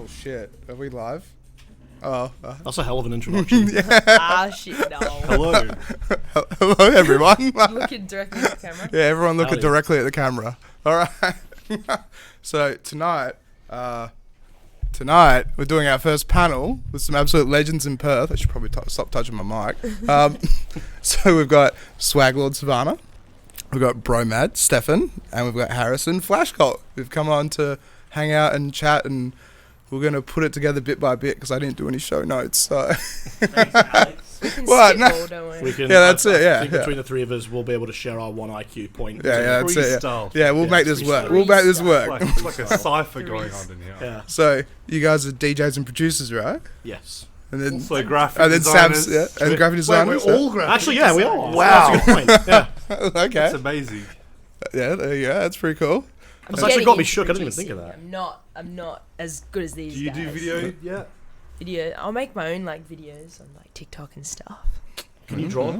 Oh shit, are we live? Oh, that's a hell of an introduction. Shit, no. Hello. Hello everyone. Looking directly at the camera. Yeah, everyone looking Howdy. directly at the camera. All right. So tonight we're doing our first panel with some absolute legends in Perth. I should probably stop touching my mic. So we've got SwaglordSavannah, we've got Bromad, Stefan, and we've got Harrison Flashcult. We've come on to hang out and chat, and we're going to put it together bit by bit because I didn't do any show notes. So. Thanks, Alex. We can What? spitball, No. don't we? We can, Yeah, that's it, yeah, I think yeah. between the three of us, we'll be able to share our one IQ point. Yeah, that's it. Freestyle. Yeah, we'll make this work. We'll make this work. It's like a cipher going on in here. Yeah. So you guys are DJs and producers, right? Yes. And then Also graphic and then designers. Sam's and graphic designers. We're all graphic Actually, yeah, we are. designers. Wow. That's a good point. Yeah. Okay. That's amazing. Yeah, there you go. That's pretty cool. I'm That's actually getting got me into shook. I didn't even think of producing. that. I'm not as good as these Do you guys. do video yet? Video. I'll make my own like videos on like TikTok and stuff. Can you draw?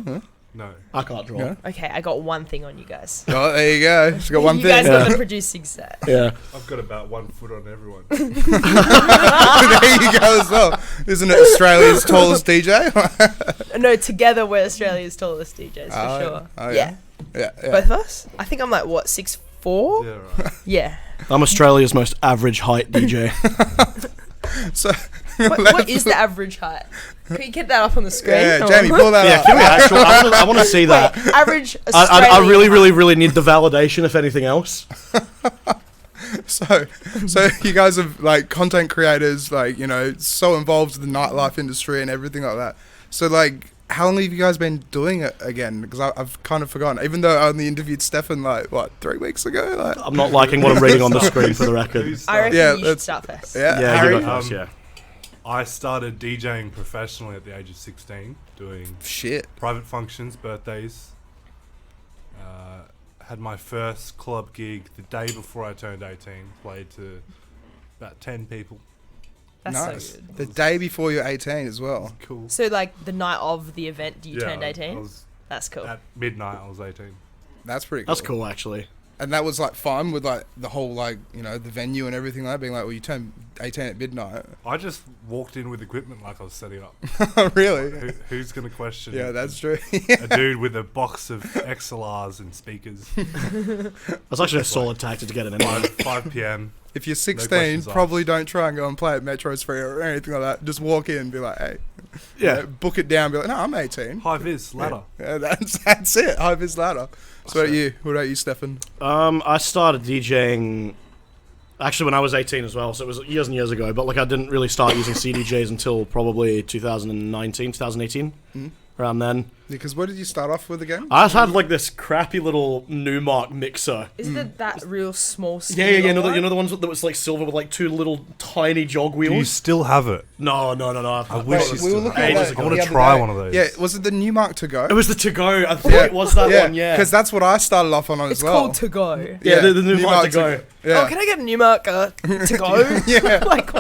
No. I can't draw. Yeah. Okay, I got one thing on you guys. Oh, there you go. She's got one you thing. guys got the producing set. Yeah. I've got about 1 foot on everyone. There you go as well. Isn't it Australia's tallest DJ? No, together we're Australia's tallest DJs for Oh, sure. oh, yeah. yeah. Both of us? I think I'm like what, 6'4"? Yeah, right. Yeah. I'm Australia's most average height DJ. So. What is the average height? Can you get that up on the screen? Yeah, Or- Jamie, pull that Yeah, up. can we actually? I want to see that. Wait, average I Australian really, height. really, really need the validation, if anything else. So you guys are like content creators, like, you know, so involved with the nightlife industry and everything like that. So like, how long have you guys been doing it again? Because I've kind of forgotten. Even though I only interviewed Stefan like 3 weeks ago. Like, I'm not liking what I'm reading on the screen for the record. Who's I reckon Yeah, you should that's- start first. yeah, Yeah, Harry. give it first, yeah. I started DJing professionally at the age of 16, doing Shit. private functions, birthdays. Had my first club gig the day before I turned 18. Played to about 10 people. That's Nice. so good. The day before you're 18 as well. Cool. So like the night of the event, you turned I 18? was That's cool. at midnight. I was 18. That's pretty cool. That's cool, actually. And that was like fun with like the whole like, you know, the venue and everything like that, being like, well, you turn 18 at midnight. I just walked in with equipment like I was setting up. Really? Who's going to question? Yeah, that's true. a dude with a box of XLRs and speakers. That's actually a solid tactic to get in anyway. 5 p.m. If you're 16, questions asked. probably don't try and go and play at Metro's Free or anything like that. Just walk in and be like, hey. Yeah. You know, book it down, be like, no, I'm 18. High vis ladder. Yeah, that's it. High vis ladder. So what about you, Stefan? I started DJing actually when I was 18 as well, so it was years and years ago, but like I didn't really start using CDJs until probably 2019, 2018, around then. Because what did you start off with again? I just had like this crappy little Numark mixer. Is it that real small Yeah, skinny you know, one? you know the ones that was like silver with like two little tiny jog Do you wheels? still have it? No. I wish you we still were looking had at it. that I want the to other try day. one of those. Yeah, was it the new Mark to go? It was the to go. I think it was that one. Yeah. Because that's what I started off on It's as well. called To Go. Yeah, the new Mark to go. Yeah. Oh, can I get a new marker to go? Yeah. Like,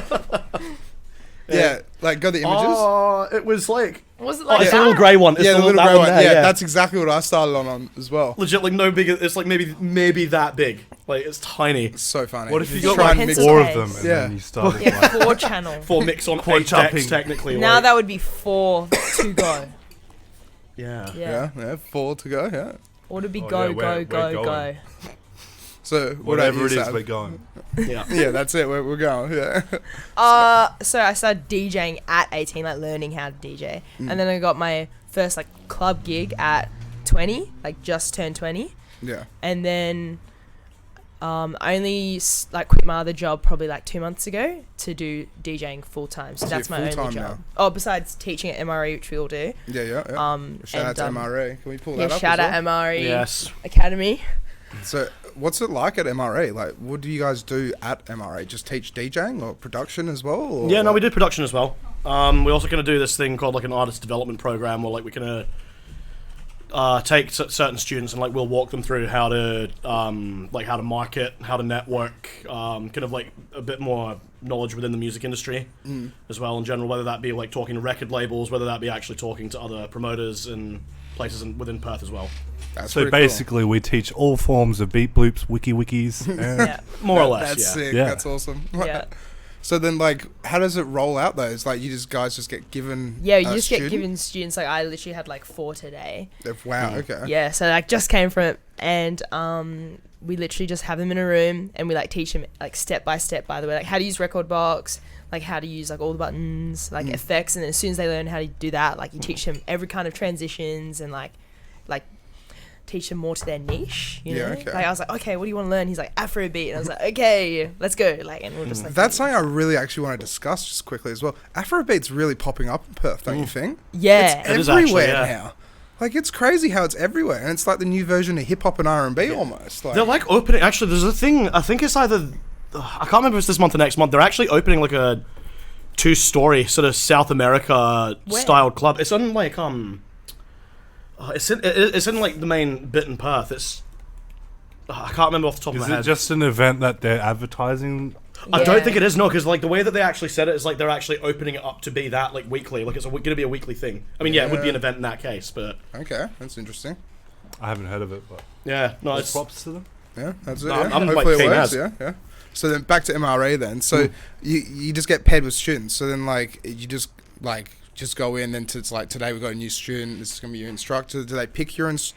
Yeah, like got the images. Oh, it was like was it oh, like it's that? the little grey one. It's Yeah, the little that grey one. there, Yeah, that's exactly what I started on as well. legit like no bigger. It's like maybe that big. Like it's tiny. It's so funny. What if you Just got try like and 4 mix- of them and Yeah. then you started Yeah, like 4 channel. For mix on Quad 8 chopping. decks technically. Now like, that would be 4 to go. yeah. Yeah. Yeah, 4 to go. Yeah. Or would it be Oh, go, yeah, we're go, go, going. go? So whatever it is, Sav? we're going. Yeah. Yeah, that's it. We're going. Yeah. So I started DJing at 18, like learning how to DJ. And then I got my first like club gig at 20, like just turned 20. Yeah. And then I only like quit my other job probably like 2 months ago to do DJing full time. So So that's you're my only full-time job. now? Oh, besides teaching at MRE, which we all do. Yeah. Shout out to MRA. Can we pull Yeah, that up? shout as out well? MRE Yes. Academy. So, what's it like at MRA? Like, what do you guys do at MRA? Just teach DJing or production as well? Or Yeah, no, we do production as well. We're also going to do this thing called like an artist development program, where like we can take certain students and like we'll walk them through how to how to market, how to network, kind of like a bit more knowledge within the music industry as well in general. Whether that be like talking to record labels, whether that be actually talking to other promoters and places within Perth as well. That's So pretty basically, we teach all forms of beat bloops, wikis, and Yeah. More or cool. less, That's yeah. sick. Yeah. That's awesome. Yeah. So then, like, how does it roll out though? It's like you guys just get given. Yeah, you just student? get given students. Like I literally had like 4 today. Wow. Okay. Yeah, so like just came from it, and we literally just have them in a room, and we like teach them like step by step. By the way, like how to use record box, like how to use like all the buttons, like effects, and then as soon as they learn how to do that, like you teach them every kind of transitions and like teach them more to their niche, you know? Okay. Like I was like, okay, what do you want to learn? He's like, Afrobeat. And I was like, okay, let's go. Like, and we'll just like... That's something I really actually want to discuss just quickly as well. Afrobeat's really popping up in Perth, don't you think? Yeah. It's everywhere now. Like, it's crazy how it's everywhere. And it's like the new version of hip-hop and R&B almost. Like, They're like opening... Actually, there's a thing... I think it's either... I can't remember if it's this month or next month. They're actually opening like a 2-story sort of South America styled club. It's on like... It's in like the main bit in Perth. It's I can't remember off the top of my head. Is it just an event that they're advertising? I don't think it is, no, because like the way that they actually said it is like they're actually opening it up to be that like weekly, like it's going to be a weekly thing. I mean, yeah, it would be an event in that case, but okay, that's interesting. I haven't heard of it, but yeah, no, it's props to them. Yeah, that's it. No, Yeah. I'm Hopefully like it keen works. as. Yeah. So then back to MRA then. So you just get paired with students. So then like you just go in and it's like today we've got a new student. This is gonna be your instructor. Do they pick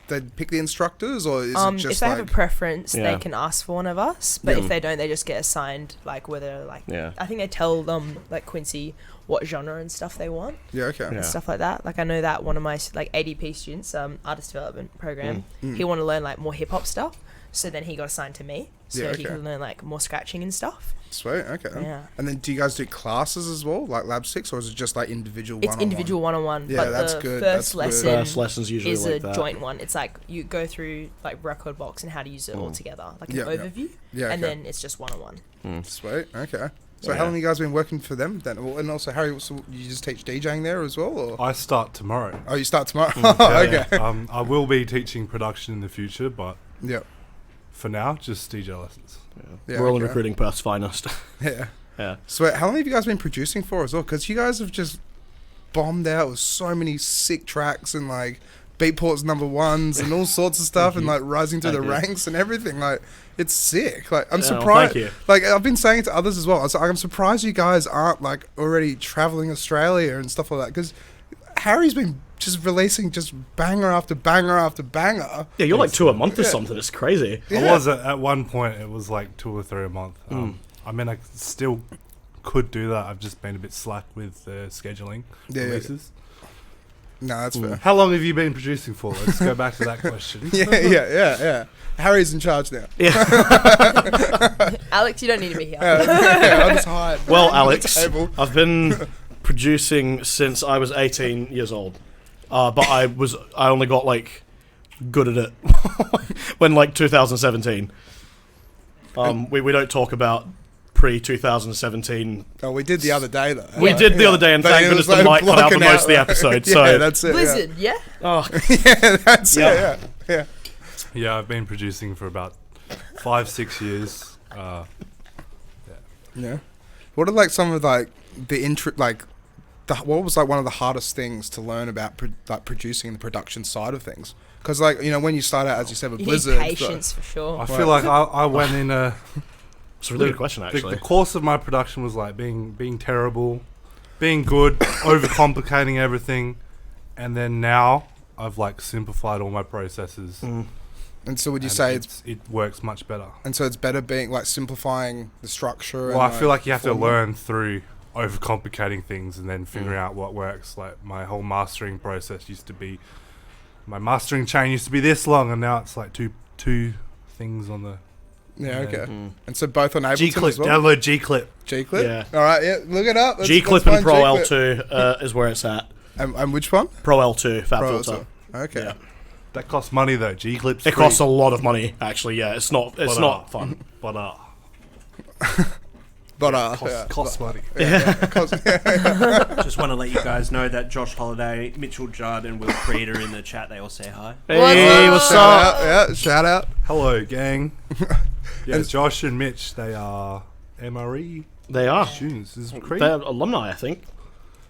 they pick the instructors or is it just if they like have a preference, Yeah. they can ask for one of us. But if they don't, they just get assigned like whether like I think they tell them like Quincy what genre and stuff they want. yeah okay And stuff like that. Like I know that one of my like ADP students, artist development program, he wanted to learn like more hip hop stuff. So then he got assigned to me, so he could learn like more scratching and stuff. sweet okay Yeah. And then do you guys do classes as well like Lab 6 or is it just like individual It's one-on-one? individual one-on-one, Yeah, but that's the good, first that's good. lesson first lesson's usually is like a that. joint one. It's like you go through like record box and how to use it all together, like an overview, Yeah, and okay. then it's just one-on-one. Sweet okay. So how long have you guys been working for them then? Well, and also Harry, so you just teach DJing there as well or? I start tomorrow. Oh, you start tomorrow. Yeah, Okay. I will be teaching production in the future, but Yeah. for now, just DJ lessons. Yeah, We're all okay. recruiting Perth's finest. Yeah. Yeah. So how long have you guys been producing for as well? Because you guys have just bombed out with so many sick tracks and like Beatport's #1s and all sorts of stuff and like rising through the ranks and everything. Like it's sick. Like I'm surprised. Thank you. Like I've been saying it to others as well. I'm surprised you guys aren't like already traveling Australia and stuff like that. Because Harry's been just releasing just banger after banger after banger. Yeah, you're like 2 a month or something. It's crazy. Yeah. I was at one point. It was like 2 or 3 a month. I mean, I still could do that. I've just been a bit slack with scheduling releases. No, that's fair. How long have you been producing for? Let's go back to that question. Yeah. Harry's in charge now. Alex, you don't need to be here. I'll just hide. Well, under the Alex, table. I've been producing since I was 18 years old. But I only got like good at it when like 2017. We don't talk about pre-2017. Oh, we did the other day though. We did the other day, and But thank it goodness was, the like, mic cut out for blocking most of the out, episode. yeah, So that's it. Blizzard, yeah. oh, Yeah, that's Yeah. it. Yeah. Yeah, I've been producing for about 5-6 years. Yeah. What are like some of like the what was like one of the hardest things to learn about producing the production side of things? Because like when you start out as you said with You Blizzard, need patience for sure. I feel like I went in it's a really good question, the actually. course of my production was like being terrible, being good, overcomplicating everything, and then now I've like simplified all my processes. and so would you and say it works much better? and so it's better being like simplifying the structure? Well, and, I feel like you have to format? learn through overcomplicating things and then figuring out what works. Like my whole mastering process my mastering chain used to be this long, and now it's like two things on the. Yeah, okay. And so both on Ableton G-Clip, as well? download G-Clip. G-Clip? Yeah. All right, yeah, look it up. G-Clip and Pro L2 is where it's at. And which one? Pro L2 Fab Pro Filter. Okay. Yeah. That costs money though. G-Clip's It free. costs a lot of money, actually. Yeah, it's not fun. But But costs money. Just want to let you guys know that Josh Holiday, Mitchell Judd, and Will Creed are in the chat. They all say hi. Hey, what's up? Yeah, shout out. Hello, gang. Yeah, Josh and Mitch, they are MRE They are. students. This is crazy. They're alumni, I think.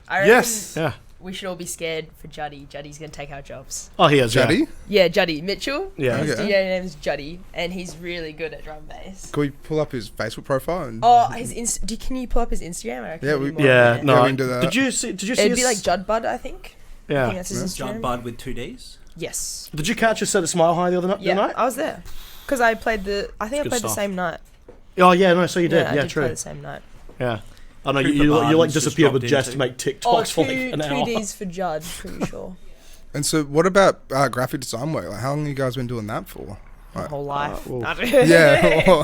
I reckon Yes. Yeah. we should all be scared for Juddy. Juddy's gonna take our jobs. Oh, he is. Juddy? Yeah, Juddy Mitchell. Yeah. His Okay. DJ name's Juddy, and he's really good at drum bass. Can we pull up his Facebook profile? And Oh, can you pull up his Instagram? I reckon Yeah, it'd be we- more Yeah. on there. No. Yeah, we can do that. Did you see? It'd be his- like Judd Bud, I think. I think Yeah. that's his Instagram. Judd Bud with 2 Ds. Yes. Did you catch us at a Smile High the other Yeah, night? I was there. Because I played the. I think I Good played the stuff. same night. Oh yeah, no. So you did. I Yeah, did true. play the same night. Yeah. I know Cooper you like Barnes disappeared just with dropped Jess in to too. make TikToks Oh, for like an hour. 2Ds for Judd, pretty sure. And so, what about graphic design work? Like, how long have you guys been doing that for? My Right. whole life. well, Yeah.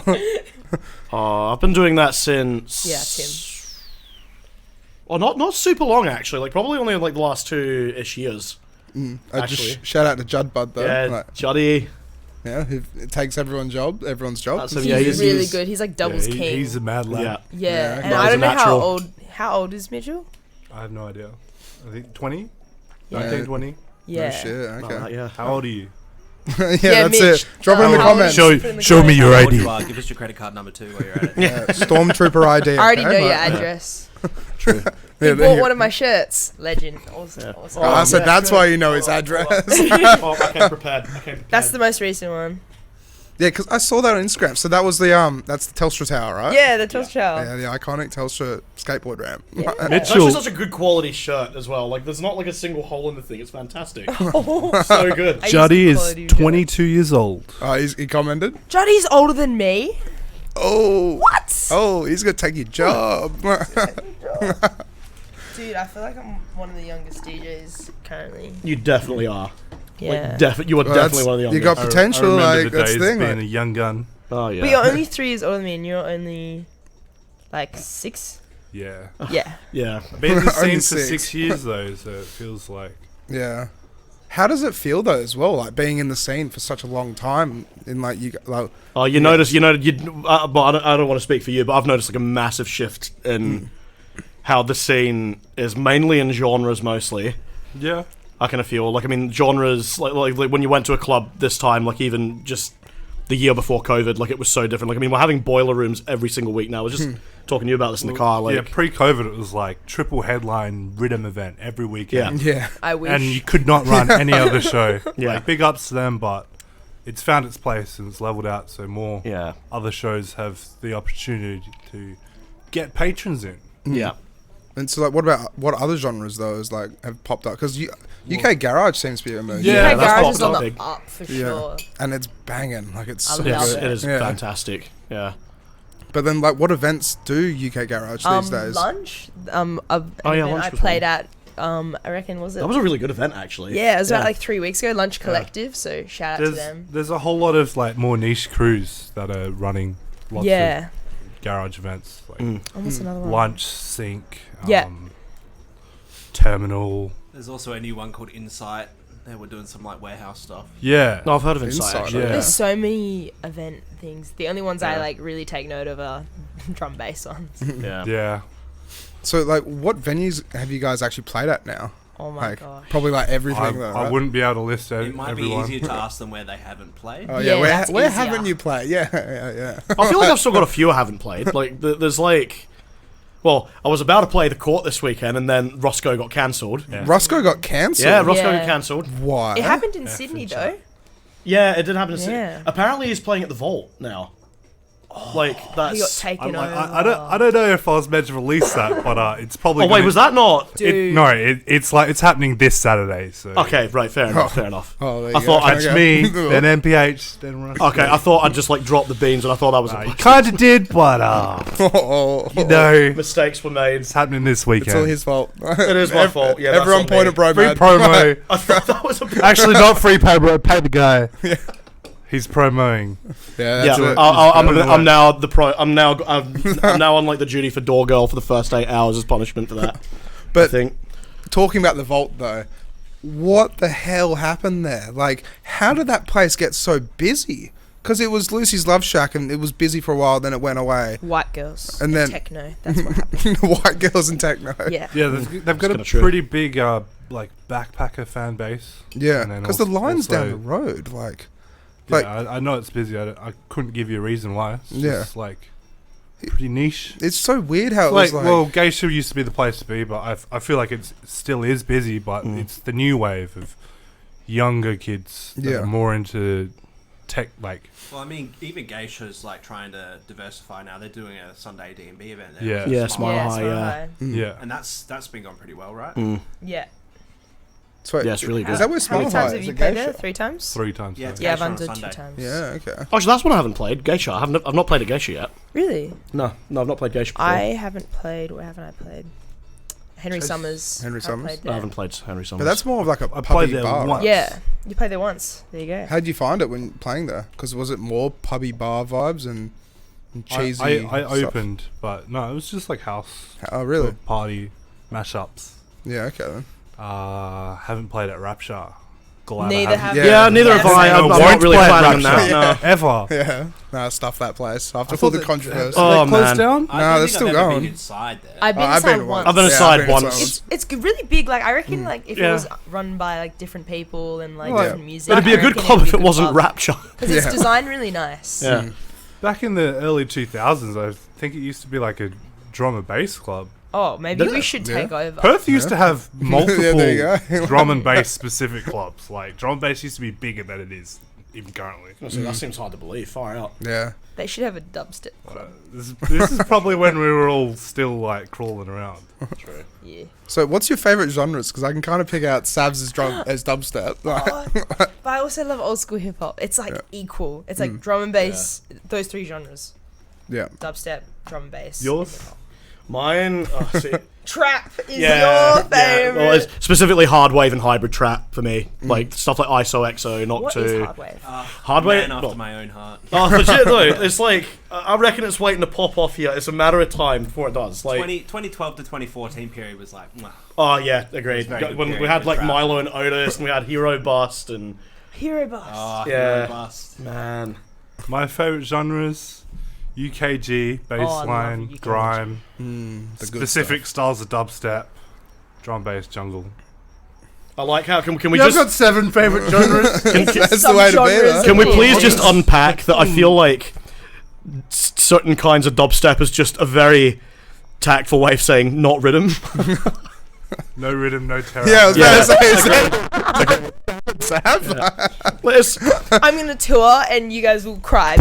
Oh, I've been doing that since. Yeah, Tim. Well, not super long actually. Like probably only like the last 2-ish years. Just Actually. shout out to Judd Bud though. Yeah, Like, Juddy. yeah, it takes everyone's job. That's He's Yeah, he's- really good. He's like doubles Yeah, king. he's a mad lad. Yeah. Yeah, Yeah, and no, I he's don't a know natural. how old is Mitchell? I have no idea. I think 20? Yeah. 19, 20? Yeah. Oh, shit. Okay. Yeah. How old are you? Yeah, Yeah, that's Mitch. it. Drop it in the How old comments. is- put in the show me comments. your How old ID. you are, give us your credit card number 2 while you're at it. Yeah, Stormtrooper ID. I already know okay? your Like- address. True. He Yeah, bought there one you- of my shirts. Legend. Awesome. Yeah. Awesome. Oh, so yeah, that's good. why you know his address. Oh, I came prepared. That's the most recent one. Yeah, because I saw that on Instagram. So that was the that's the Telstra Tower, right? Yeah, the Telstra. Yeah, the iconic Telstra skateboard ramp. Yeah. It's Mitchell. actually such a good quality shirt as well. Like, there's not like a single hole in the thing. It's fantastic. Oh. So good. I use Juddy the is quality of 22 years old. Oh, he commented. Juddy's older than me. Oh. What? Oh, he's gonna take your job. Dude, I feel like I'm one of the youngest DJs currently. You definitely are. Yeah. Like, you are Well, definitely one of the you youngest. got potential, I remember like the that's days the thing. being Like, a young gun. Oh yeah. But you're only 3 years older than me, and you're only like 6. Yeah. Yeah. Yeah. Been in the Only scene for 6. 6 years though, so it feels like. yeah. How does it feel though, as well? Like being in the scene for such a long time, in like you like. Oh, you notice. But I don't want to speak for you, but I've noticed like a massive shift in how the scene is mainly in genres mostly. Yeah. I kind of feel like, I mean, genres like when you went to a club this time, like even just the year before COVID, like it was so different. Like, I mean, we're having boiler rooms every single week now. I was just talking to you about this in the car. Like, yeah, pre-COVID it was like triple headline rhythm event every weekend. Yeah. I wish. And you could not run any other show. Yeah. Like, big ups to them, but it's found its place and it's leveled out, so more yeah, other shows have the opportunity to get patrons in. yeah. And so, like, what other genres though is like have popped up? Because UK garage seems to be emerging. Yeah, UK that's Garage popped is on up the big. up for Yeah. sure. and it's banging. Like it's I so love good. It is Yeah. fantastic. Yeah. But then, like, what events do UK garage these days? Lunch. Lunch I was played fun. at. I reckon was it? That was a really good event, actually. Yeah, it was about like 3 weeks ago. Lunch Collective. So shout out to There's them. there's a whole lot of like more niche crews that are running lots Yeah. of garage events, like Mm. Oh, what's another one? Lunch, Sync, Yeah. Terminal. There's also a new one called Insight. They were doing some like warehouse stuff. Yeah. No, I've heard of Insight. Insight, Actually. yeah. There's so many event things. The only ones I Yeah. like really take note of are drum bass ones. Yeah. Yeah. So, like, what venues have you guys actually played at now? Oh my Like, gosh. probably like everything. I, though, I right? wouldn't be able to list It might everyone. be easier to ask them where they haven't played. Oh Yeah, yeah, where that's where easier. haven't you played? Yeah, yeah. I feel like I've still got a few I haven't played. Like, there's like, well, I was about to play the Court this weekend, and then Roscoe got cancelled. Yeah. Roscoe got cancelled. Yeah, Roscoe Yeah. got cancelled. Why? It happened in Yeah, Sydney for though. Yeah, it did happen to Yeah. Apparently, he's playing at the Vault now. Like He got that's. taken I'm over. like, I don't know if I was meant to release that, but it's probably. Oh wait, gonna- was that not? Dude. it's like it's happening this Saturday. So Okay, right, fair enough, fair enough. Oh, there I you thought go. I'd that's me, then MPH, then Roscoe. Okay, I thought I'd just like drop the beans, and I thought that was You a kind of did, but you know, mistakes were made. it's happening this it's all weekend. his fault. It is my fault. Yeah, that's everyone on point me. at Bromad. Free promo. I thought that was a. Actually, not free pay, bro. Pay the guy. He's promoing. Yeah, Yeah, that's it. I'm now the pro. I'm now on like the duty for door girl for the first 8 hours as punishment for that. I But think. talking about the vault though, what the hell happened there? Like, how did that place get so busy? Because it was Lucy's Love Shack and it was busy for a while, then it went away. White girls And and then- techno. That's what happened. White girls and techno. Yeah. Yeah, they've got kinda a true. pretty big like backpacker fan base. Yeah, And then because the also- line's down the also- road. Like, Yeah, Like- I know it's busy. I couldn't give you a reason why. It's Yeah. just like pretty niche. It's so weird how it Like, was like. well, Geisha used to be the place to be, but I feel like it still is busy, but it's the new wave of younger kids that are more into tech, like... Well, I mean, even Geisha's like trying to diversify now. They're doing a Sunday D&B event there. Yeah. Yeah, Smile High, Smile yeah. High. Yeah. And that's been going pretty well, right? Yeah. Sweet. Yeah, it's really good. Is that where How Smile many High times is? have you Is it played Geisha? there? 3 times? 3 times. Yeah, it's Yeah, I've Geisha done on it 2 Sunday. times. Yeah, okay. Actually, that's one I haven't played. Geisha. I've not played a Geisha yet. Really? No, I've not played Geisha before. I haven't played. What haven't I played? Henry Summers. Henry I've Summers? played I there. haven't played Henry Summers. But that's more of like a I played pubby there bar. once. Right? Yeah, you played there once. There you go. How'd you find it when playing there? Because was it more pubby bar vibes and cheesy? I stuff? opened, but no, it was just like house Oh, really? party mashups. Yeah, okay then. Haven't played at Rapture. Glad Neither I have haven't. Yeah. Yeah, neither have I. I'm Won't not really play at planning on Rapture. that. No. Ever. Yeah. Nah, stuff that place. After I all thought the that- controversy. Oh, They closed man. down? I No, don't they're think still I've ever going. been inside there. I've been I've inside been once. I've been Yeah, inside I've been once. inside It's really big. Like I reckon, like if Yeah. it was run by like different people and like Well, different music, It'd be a good club if it wasn't Rapture. because it's Yeah. designed really nice. Yeah. Back in the early 2000s, I think it used to be like a drum and bass club. Oh, maybe Did we it? should Yeah. take over. Perth used to have multiple Yeah, there you go. drum and bass specific clubs. Like, drum and bass used to be bigger than it is even currently. So that seems hard to believe. Far out. Yeah. They should have a dubstep club. This is probably when we were all still like crawling around. True. Yeah. So, what's your favourite genres? Because I can kind of pick out Savs as dubstep. But I also love old school hip hop. It's like equal. It's like drum and bass. Those 3 genres: Yeah. dubstep, drum and bass. Yours? hip-hop. Mine. Oh, see. Trap is Yeah, your favorite. Well, it's specifically hard wave and hybrid trap for me. Like stuff like ISO, EXO, Knock What 2. is hard wave? Hard wave? Man after No. my own heart. Oh, legit though. It's like I reckon it's waiting to pop off here. It's a matter of time before it does. Like, 2012 to 2014 period was like, mwah. oh yeah, agreed. very good When we period had for like trap. Milo and Otis, and we had Hero Bust, and Hero Bus. Oh, Yeah. Hero Bust. man, My favourite genres: UKG, I love bassline, UKG. grime, The good specific styles of dubstep, drum bass, jungle. I like how can we Yeah, I've just got 7 favourite genres. It's just That's the way to be, subgenres though. of can we it. please just unpack that? I feel like certain kinds of dubstep is just a very tactful way of saying not rhythm. No rhythm, no terror. Yeah, I was Yeah. about to say. Sav. Let's- I'm gonna tour and you guys will cry.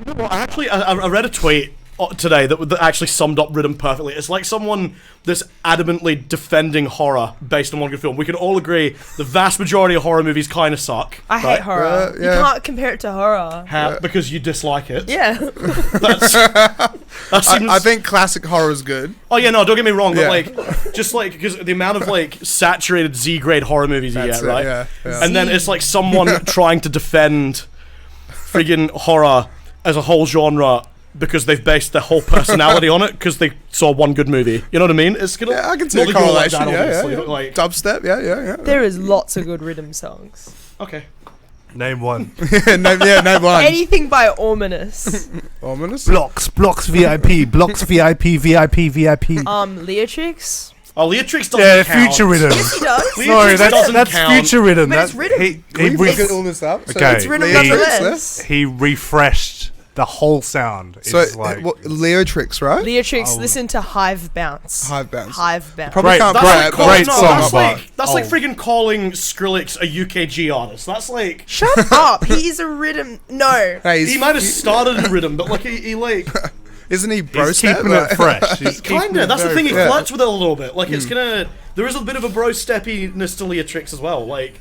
Well, actually, I read a tweet today that actually summed up rhythm perfectly. It's like someone that's adamantly defending horror based on one good film. We can all agree the vast majority of horror movies kind of suck. I right? hate horror. Yeah. You can't compare it to horror. Because you dislike it. Yeah. That's, that seems, I think classic horror is good. Oh yeah, no, don't get me wrong, but Yeah. like, just like because the amount of like saturated Z-grade horror movies you That's get, it, right? yeah, yeah. And then it's like someone trying to defend friggin' horror as a whole genre because they've based their whole personality on it because they saw one good movie. You know what I mean? It's gonna. Yeah, I can see not a that you're like correlation. that, Yeah, obviously, yeah, but, like, Dubstep, yeah. There is lots of good rhythm songs. okay. Name one. no one. Anything by Ominous. Ominous. Blocks VIP, Blocks VIP, VIP, VIP. Leotrix. Oh, Leotrix doesn't Yeah, count. future rhythm. Yes, he does. Leotrix Sorry, doesn't that's count. future rhythm. But That's it's rhythm. he Can we It's- get all this up? Okay. It's rhythm Leotrix, nonetheless. he refreshed the whole sound. So, It's like Leotrix, right? Leotrix, listen to Hive Bounce. Hive Bounce. Hive Bounce. Probably Great, can't That's play like it, calling, great no, song, that's but like that's like old. friggin' calling Skrillex a UKG artist. That's like Shut up. He is a rhythm. No. Hey, he might have started in rhythm, but like he like isn't he bro he's step? keeping it fresh. He's keeping kinda. it That's the very thing. He fresh. flirts with it a little bit. Like it's gonna. There is a bit of a bro steppiness to Leotrix as well. Like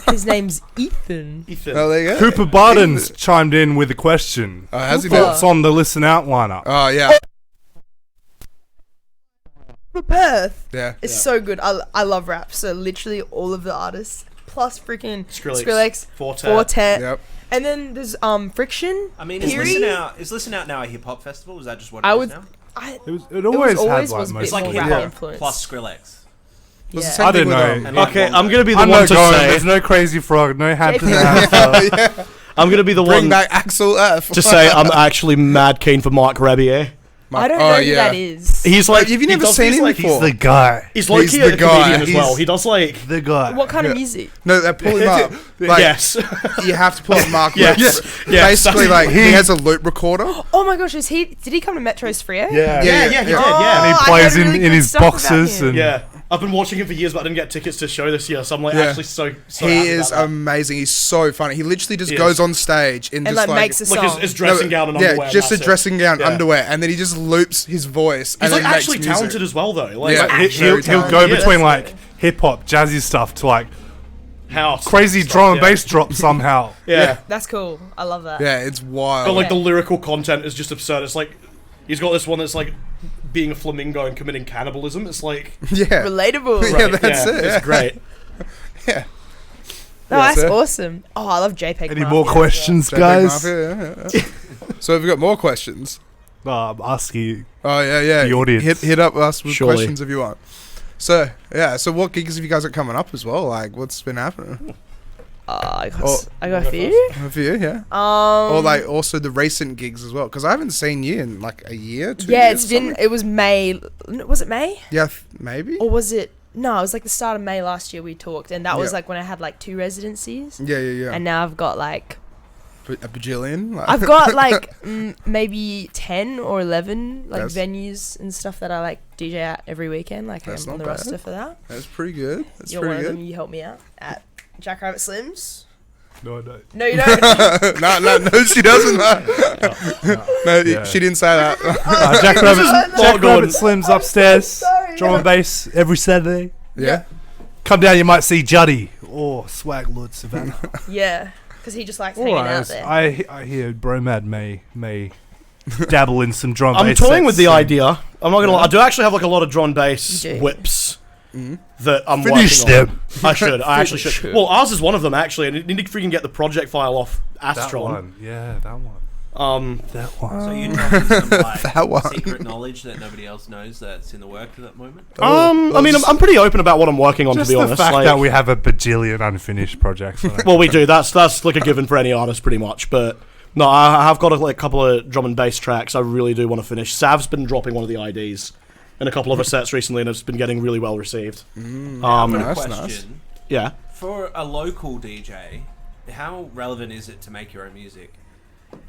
His name's Ethan. Ethan. Oh, there you go. Cooper Barden's chimed in with a question. Oh, has he Cooper. been? Thoughts on the listen out lineup? Oh, yeah. For Perth. Yeah. It's so good. I love rap. So literally all of the artists. Plus freaking Skrillex. Fortet. Yep. And then there's Friction. I mean, is Theory? Listen out now a hip hop festival? Is that just what it I is would. now? It always had always like was a most. bit It's like more hip rap hop influence. plus Skrillex. Was the Yeah. same I thing don't with, know. And Okay, Wongo. I'm gonna be the I'm one not to going. say. There's no Crazy Frog, no Hampton. JP. I'm gonna be the Bring one back Axel F. to say I'm actually mad keen for Mark Rebier. I don't know who that is. He's like, have you never seen him before? He's the guy. He's like He's a the guy. comedian as well. He does like The guy. What kind of music? No, they pull him up. Like, yes, you have to pull up Mark. Yes. Lewis. Yes. Basically, like he has a loop recorder. Oh my gosh, did he come to Metro's Frio? yeah, he did. Yeah, Oh, And he I plays heard really in good his stuff about boxes him. and yeah. I've been watching him for years, but I didn't get tickets to show this year, so I'm like actually so He happy is about that. amazing. He's so funny. He literally just He goes is. on stage and And just like makes a like song. his dressing gown and underwear. yeah, just a and that's it. dressing gown, Yeah. underwear, and then he just loops his voice. He's and like then actually makes music. talented as well, though. Like, Yeah. like, Very he'll talented. go Yeah. between like hip hop, jazzy stuff to like house, crazy stuff, drum and yeah. bass drop somehow. Yeah. That's cool. I love that. Yeah, it's wild. But like the Yeah. lyrical content is just absurd. It's like he's got this one that's like being a flamingo and committing cannibalism. It's like yeah, Relatable. Yeah, that's it. It's Yeah. great. yeah. Oh, that's sir. awesome. Oh, I love JPEG. Any Mafia more as well. questions, JPEG guys? Mafia, yeah. So have we got more questions? I'm asking you. Oh yeah. The audience. Hit up us with Surely. questions if you want. So yeah, so what gigs have you guys got coming up as well? Like what's been happening? I got Oh, a few. For you, yeah. Um, Or like also the recent gigs as well, because I haven't seen you in like a year, 2 yeah, years. it's been. It was May. Was it May? Yeah, maybe. Or was it? No, it was like the start of May last year we talked, and that was Yeah. like when I had like 2 residencies, Yeah. and now I've got like A bajillion. Like, I've got like maybe 10 or 11 like That's- venues and stuff that I like DJ at every weekend. Like That's I'm on not the bad. roster for that. That's pretty good. That's You're one pretty of good. them. You help me out at Jackrabbit Slims. No. No, you don't. no, she doesn't. No, Yeah. she didn't say that. Jack Rabbit Gordon. Slims upstairs. Sorry. Drum and bass every Saturday. Yeah. Come down, you might see Juddy or SwaglordSavannah. Yeah, because he just likes hanging out there. I hear Bromad may dabble in some drum. I'm bass toying with sets the and- idea. I'm not gonna lie. I do actually have like a lot of drum bass You do. whips Mhm. that I'm Finish working on. them. I should. I actually should. Should. Well, ours is one of them actually. I need to freaking get the project file off That Astron. one, yeah, that one. That one. So you dropping some like That one. secret knowledge that nobody else knows that's in the work at that moment? I mean, I'm pretty open about what I'm working on, Just to be the honest. fact Like, that we have a bajillion unfinished projects. well, we do. That's like a given for any artist, pretty much. But no, I have got a couple of drum and bass tracks I really do want to finish. Sav's been dropping one of the IDs in a couple of her sets recently, and it's been getting really well received. I've got a Nice, question. Yeah. For a local DJ, how relevant is it to make your own music?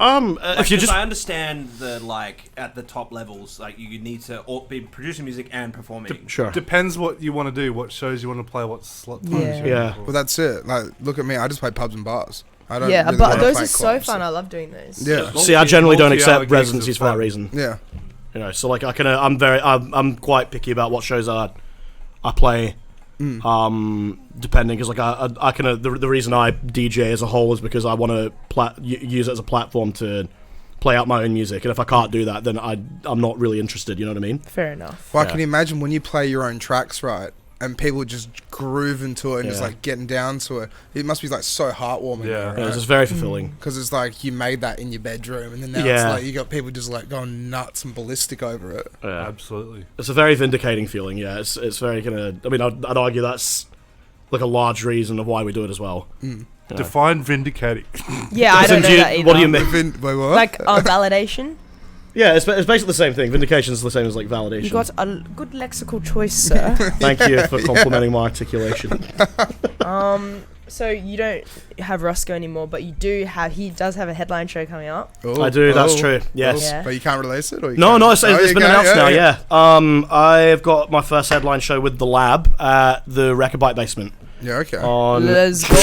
If you 'Cause just I understand the like at the top levels, like you need to be producing music and performing. sure. Depends what you want to do, what shows you want to play, what slot times Yeah. you Yeah. want to Well, that's it. Like, look at me. I just play pubs and bars. I don't. Yeah, really but wanna those play are so clubs, fun. I love doing those. Yeah. See, I generally don't multi-hour accept gigs residencies is for that fun. reason. Yeah. You know, so like I'm quite picky about what shows I play. Depending, because like I can the reason I DJ as a whole is because I want to use it as a platform to play out my own music, and if I can't do that, then I'm not really interested. You know what I mean? Fair enough. Well, Yeah. can you imagine when you play your own tracks, right? And people just groove into it and just Yeah. like getting down to it. It must be like so heartwarming. Yeah. Yeah, it's Right? just very fulfilling. Because it's like you made that in your bedroom, and then now it's Yeah. like you got people just like going nuts and ballistic over it. Yeah. Absolutely. It's a very vindicating feeling. Yeah, it's very kind of. I mean, I'd argue that's like a large reason of why we do it as well. Yeah. Define vindicating. Yeah, I don't know that either. What do you mean? Wait, what? Like validation. Yeah, it's basically the same thing. Vindication is the same as like validation. You got a good lexical choice, sir. Thank you for complimenting my articulation. So you don't have Roscoe anymore, but you do have. He does have a headline show coming up. Oh, I do. That's oh, true. Yes. Yeah. But you can't release it, or you No, can? no, it's Oh, been you can, announced now. Yeah. I've got my first headline show with the Lab at the Recordbite Basement Yeah, okay. on Let's go,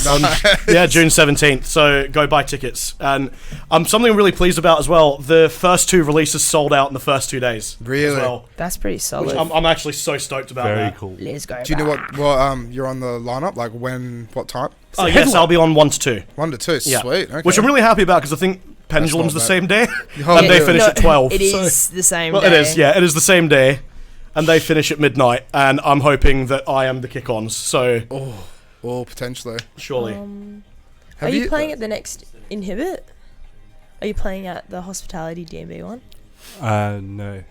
brother. yeah, June 17th. So go buy tickets. And something I'm really pleased about as well. The first 2 releases sold out in the first 2 days. Really? As well, That's pretty which solid. I'm actually so stoked about. Very that. cool. Let's go. Do you know what you're on the lineup? Like when, what time? Oh yes, I'll be on 1 to 2. 1 to 2. Yeah. Sweet. Okay. Which I'm really happy about because I think Pendulum's the bad. same day, Oh, and they yeah. finish at 12. It so- is the same Well, day. it is. Yeah, it is the same day, and they finish at midnight. And I'm hoping that I am the kick-ons. So Or potentially. surely. Have Are you playing at the next Inhibit? Are you playing at the Hospitality DMB one? No.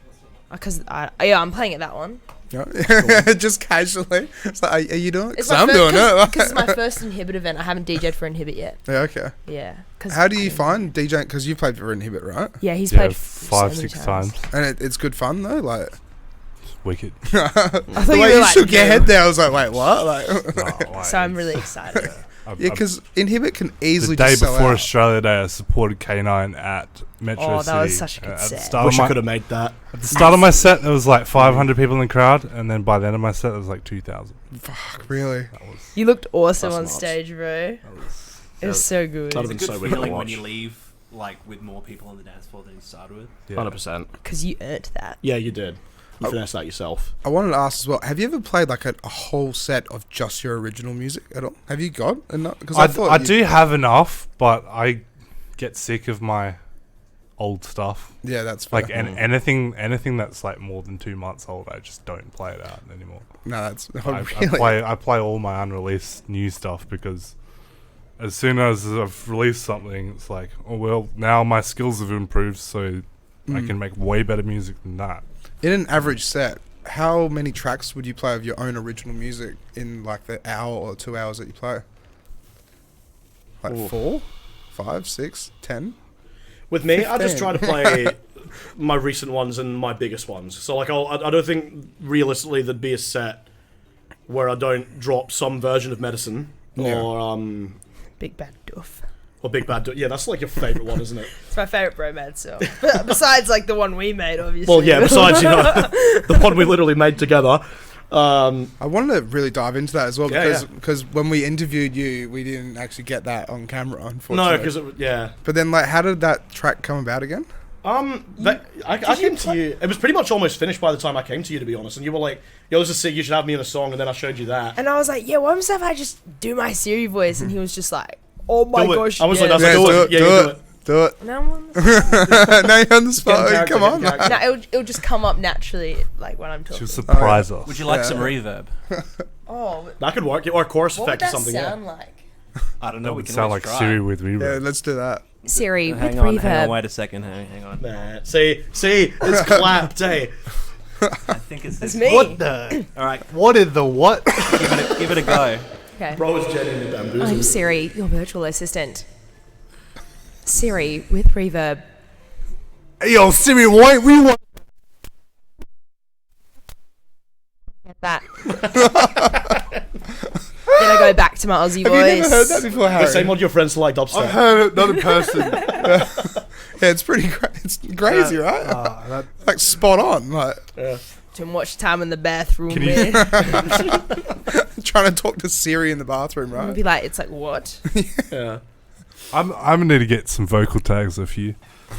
Because I'm playing at that one. Yeah. Just casually. It's like, are you doing it? It's 'Cause I'm doing it. Because it's my first Inhibit event. I haven't DJ'd for Inhibit yet. Yeah, okay. Yeah. How do you find DJing? Because you played for Inhibit, right? Yeah, he's played 5-6 times. And it's good fun though, like. Wicked. I thought The you way were you like, shook your no. head there, I was like, wait, what? Like, No, like, So I'm really excited. yeah, because Inhibit can easily the day just sell before out. Australia Day, I supported Kanine at Metro Oh, City. that was such a good At set. the start, Wish of I my, could have made that. at the start of my set, there was like 500 people in the crowd, and then by the end of my set, there was like 2,000. Fuck, really? That was. You looked awesome That's on nuts. stage, bro. That was It was so good. That'd It's a been good so wicked to feeling when watch. you leave, like, with more people on the dance floor than you started with. yeah. 100%. Because you earned that. Yeah, you did. You Oh. finessed that yourself. I wanted to ask as well. Have you ever played like a whole set of just your original music at all? Have you got enough? Because I do have enough, but I get sick of my old stuff. Yeah, that's fair. Like anything that's like more than 2 months old, I just don't play it out anymore. No, that's I play all my unreleased new stuff because as soon as I've released something, it's like, oh well, now my skills have improved, so I can make way better music than that. In an average set, how many tracks would you play of your own original music in like the hour or 2 hours that you play? Like Ooh. 4, 5, 6, 10? With me, I just 15. try to play my recent ones and my biggest ones. So like, I don't think realistically there'd be a set where I don't drop some version of Medicine Yeah. Big Bad Doof. or Big Bad. Yeah, that's like your favorite one, isn't it? It's my favorite Bromad song. But besides, like, the one we made, obviously. Well, yeah. Besides, the one we literally made together. I wanted to really dive into that as well Yeah, because when we interviewed you, we didn't actually get that on camera, unfortunately. No, because yeah. But then, like, how did that track come about again? I came to you. It was pretty much almost finished by the time I came to you, to be honest. And you were like, "Yo, this is sick. You should have me in a song." And then I showed you that. And I was like, yeah, why don't I just do my Siri voice? And he was just like, oh my Do it. gosh. I was yeah. like, that's Yeah, do it. Yeah, you do it. Do it. Now I'm on the Now you're on the spot. character, Come on. get in No, it'll just come up naturally, like, when I'm talking. She'll surprise us. Would you like Yeah. some reverb? Oh, That could work. Or a chorus what would effect or that something. sound Yeah. like? I don't know. That We would can sound always like try. Siri with Yeah, reverb. let's do that. Siri with Hang on, reverb. wait a second. Hang on. Nah. See, it's clapped. Hey, I think it's It's this. me. what the? All right, What is the what? give it a go. Okay. Bro is genuinely bamboozled. I'm Siri, your virtual assistant. Siri with reverb. Hey, yo, Siri, why we want? Get that. Then I go back to my Aussie Have voice. you never heard that before, Harry? The same one your friends like dubstep. I've heard it, not in person. Yeah, it's pretty it's crazy, right? Like spot on. Like Yeah. Too much time in the bathroom, Can you- man. trying to talk to Siri in the bathroom, I'll right? be like, it's like, what? Yeah. I'm gonna need to get some vocal tags of you.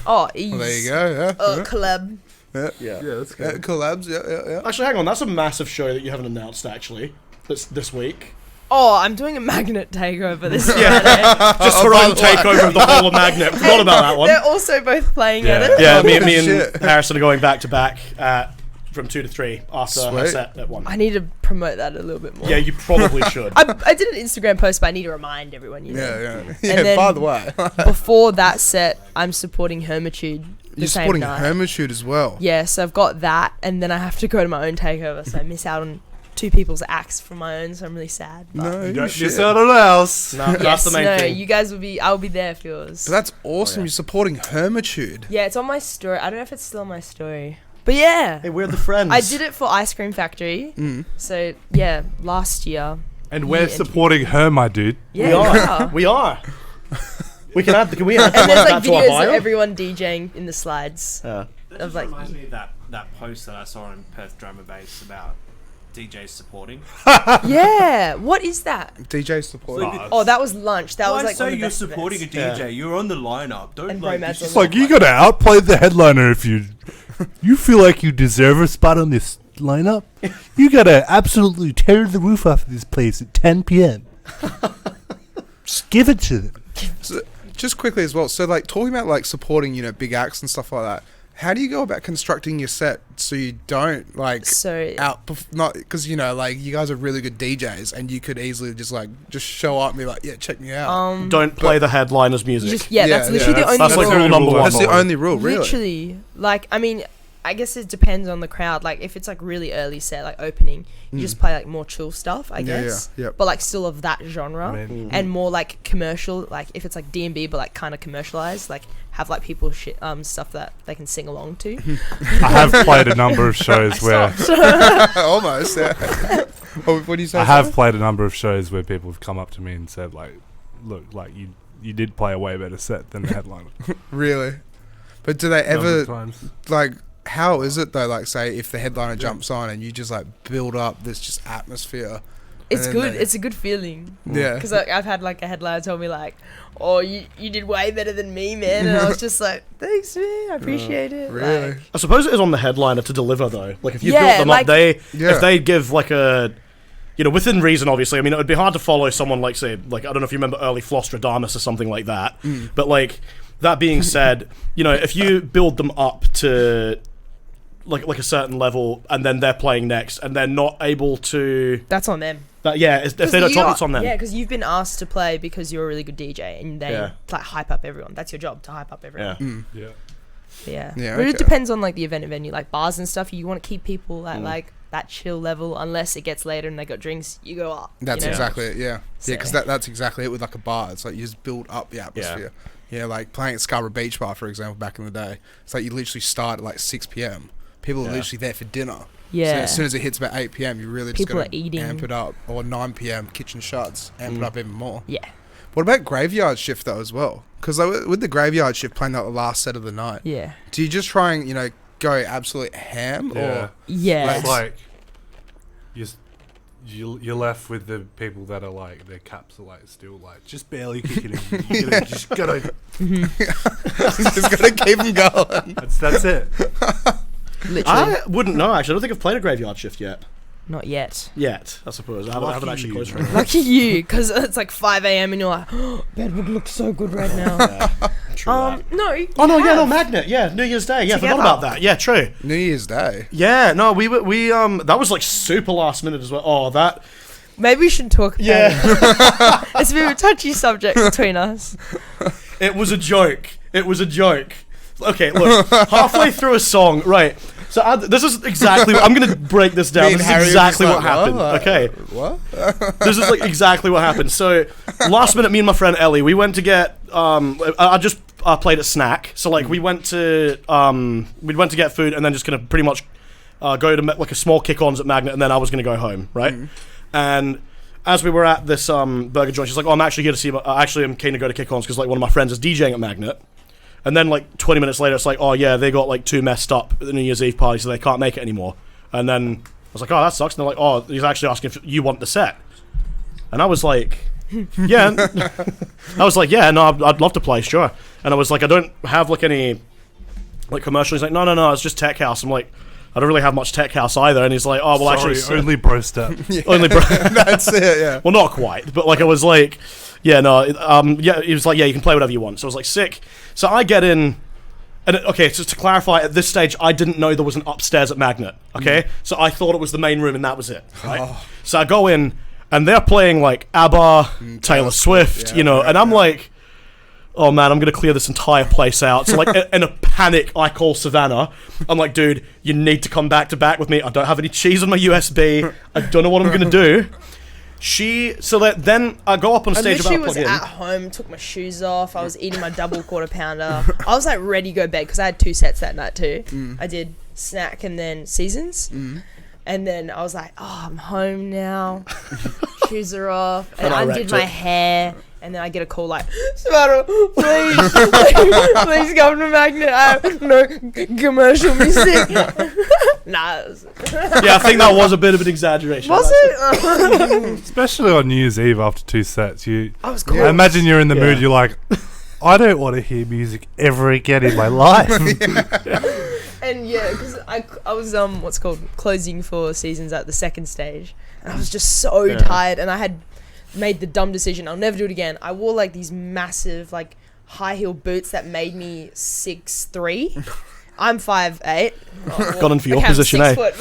Oh, ease. Well, there you go. Yeah. Collab. Yeah. that's Yeah, collabs. Yeah. Actually, hang on. That's a massive show that you haven't announced. Actually, this week. Oh, I'm doing a magnet takeover this Yeah. Friday. Just her own takeover of the whole of Magnet. Forgot about that one. They're also both playing Yeah. at it. Yeah, Oh, me and shit. Harrison are going back to back from 2 to 3 after her Sweet. set at 1. I need to promote that a little bit more. Yeah, you probably should. I did an Instagram post, but I need to remind everyone. You know. Yeah. Yeah. then- By the way, Before that set, I'm supporting Hermitude. The you're same supporting night. Hermitude as well. Yeah, so I've got that, and then I have to go to my own takeover, so I miss out on 2 people's acts from my own, so I'm really sad. But No, You you don't shit. miss out on else. No, that's yes, the main no, thing. you guys will be. I'll be there for yours. But that's awesome. Oh, yeah. You're supporting Hermitude. Yeah, it's on my story. I don't know if it's still on my story, but yeah, Hey, we're the friends. I did it for Ice Cream Factory. Mm. So yeah, last year. And we're Yeah, supporting her, my dude. Yeah, We are. we are. We are. We can add. Can we add And there's that like to our videos bio? of everyone DJing in the slides. Yeah. That Of just like- reminds me of that post that I saw on Perth Drum and Bass about DJs supporting. Yeah, what is that? DJ support. Like, Oh, that was lunch. That was why like say one of the you're best supporting events. a DJ? Yeah. You're on the lineup. Don't And like. Bromad You on should- the Like, you gotta outplay the headliner if you feel like you deserve a spot on this lineup. You gotta absolutely tear the roof off of this place at 10 p.m. Just give it to them. So, just quickly as well. So, like, talking about like supporting, big acts and stuff like that. How do you go about constructing your set so you don't like So not because like you guys are really good DJs and you could easily just show up and be like, yeah, check me out. Don't play the headliner's music. that's literally the that's only That's like rule. rule number one. That's the only rule, really. Literally, like, I mean, I guess it depends on the crowd. Like if it's like really early set, like opening, you just play like more chill stuff, I guess. Yeah. But like still of that genre, and more like commercial. Like if it's like D&B, but like kind of commercialized, like have like people stuff that they can sing along to. I have played a number of shows where Almost. Yeah. What do you say? I have played a number of shows where people have come up to me and said like, "Look, like you did play a way better set than the headliner." Really? But do they Number ever of times. like? How is it though? Like, say if the headliner jumps on and you just like build up this just atmosphere. It's good. It's a good feeling. Yeah. Because I've had like a headliner tell me like, "Oh, you did way better than me, man," and I was just like, "Thanks, man. I appreciate it." Really? Like, I suppose it is on the headliner to deliver though. Like if you Yeah, built them like- up, if they give like a, within reason, obviously. I mean, it would be hard to follow someone like, say, like I don't know if you remember early Flostradamus or something like that. But like that being said, if you build them up to like a certain level and then they're playing next and they're not able to, that's on them. if they don't top, it's on them. Yeah, because you've been asked to play because you're a really good DJ and they Yeah. like hype up everyone. That's your job, to hype up everyone. Yeah. Yeah. Yeah. Yeah, But it okay. depends on like the event venue, like bars and stuff. You want to keep people at like that chill level, unless it gets later and they got drinks. You go up. That's you know? exactly it. Yeah. So- Yeah, because that's exactly it with like a bar. It's like you just build up the atmosphere. Yeah, like playing at Scarborough Beach Bar, for example, back in the day. It's like you literally start at like 6 p.m. People are literally there for dinner. Yeah. So as soon as it hits about 8 p.m., you really just People gotta are eating. amp it up. Or 9 p.m., kitchen shuts, amp it up even more. Yeah. What about graveyard shift though as well? Because like, with the graveyard shift playing like the last set of the night, Yeah. do you just try and go absolute ham Yeah. or Yeah. It's like you're left with the people that are like their caps are like still like just barely kicking in. You just gotta. just gotta keep them going? That's it. Literally. I wouldn't know actually. I don't think I've played a graveyard shift yet. Not yet. I suppose. I haven't actually closed you. it. Lucky you, because it's like 5 a.m. and you're like, oh, bed would look so good right now. True that. No. Oh no, yeah, no, have. Magnet, yeah, New Year's Day, yeah, I forgot Together. about that, yeah, true, New Year's Day. yeah, no, we that was like super last minute as well. Oh, that, Maybe we should talk about yeah, it. It's a bit of a touchy subject between us. it was a joke. Okay, look, halfway through a song, right? So this is exactly. I'm gonna break this down. Me and This is Harry were exactly just what like, happened. what? Okay, What? this is like exactly what happened. So last minute, me and my friend Ellie, we went to get. I just played at Snack. So like we went to get food and then just gonna pretty much go to like a small kick-ons at Magnet and then I was gonna go home, right? And as we were at this burger joint, she's like, "Oh, I'm actually here to see. I'm keen to go to kick-ons because like one of my friends is DJing at Magnet." And then like 20 minutes later, it's like, "Oh yeah, they got like too messed up at the New Year's Eve party, so they can't make it anymore." And then I was like, "Oh, that sucks." And they're like, "Oh, he's actually asking if you want the set." And I was like, "Yeah." I was like, "Yeah, no, I'd love to play, sure." And I was like, "I don't have like any like commercials." He's like, "No, it's just tech house." I'm like, "I don't really have much tech house either." And he's like, "Oh, well, Sorry, actually, only bro step. only." That's it. Yeah. Well, not quite, but like I was like, yeah, no, yeah. He was like, yeah, you can play whatever you want. So I was like, sick. So I get in, and okay, just to clarify, at this stage, I didn't know there was an upstairs at Magnet. Okay, so I thought it was the main room, and that was it. Right. So I go in, and they're playing like ABBA, Taylor Swift, and I'm like, oh man, I'm gonna clear this entire place out. So like in a panic, I call Savannah. I'm like, dude, you need to come back to back with me. I don't have any cheese on my USB. I don't know what I'm gonna do. Then I go up on I stage literally about to was plug in. at home, took my shoes off. I was eating my double quarter pounder. I was like ready to go to bed because I had 2 sets that night too. I did Snack and then Seasons. And then I was like, oh, I'm home now. Shoes are off. And I I wrecked did my it. hair. And then I get a call like, Savannah, please, please come to Magnet. I have no commercial music. Nah, it was Yeah, I think that was a bit of an exaggeration. it? Especially on New Year's Eve after 2 sets. I was cool. I imagine you're in the Yeah. mood, you're like, I don't want to hear music ever again in my life. And yeah, because I was what's called closing for Seasons at the second stage, and I was just so tired, and I had made the dumb decision. I'll never do it again. I wore like these massive like high heel boots that made me 6'3". I'm 5'8". Got in for your Okay, I'm position, 6 eh? foot,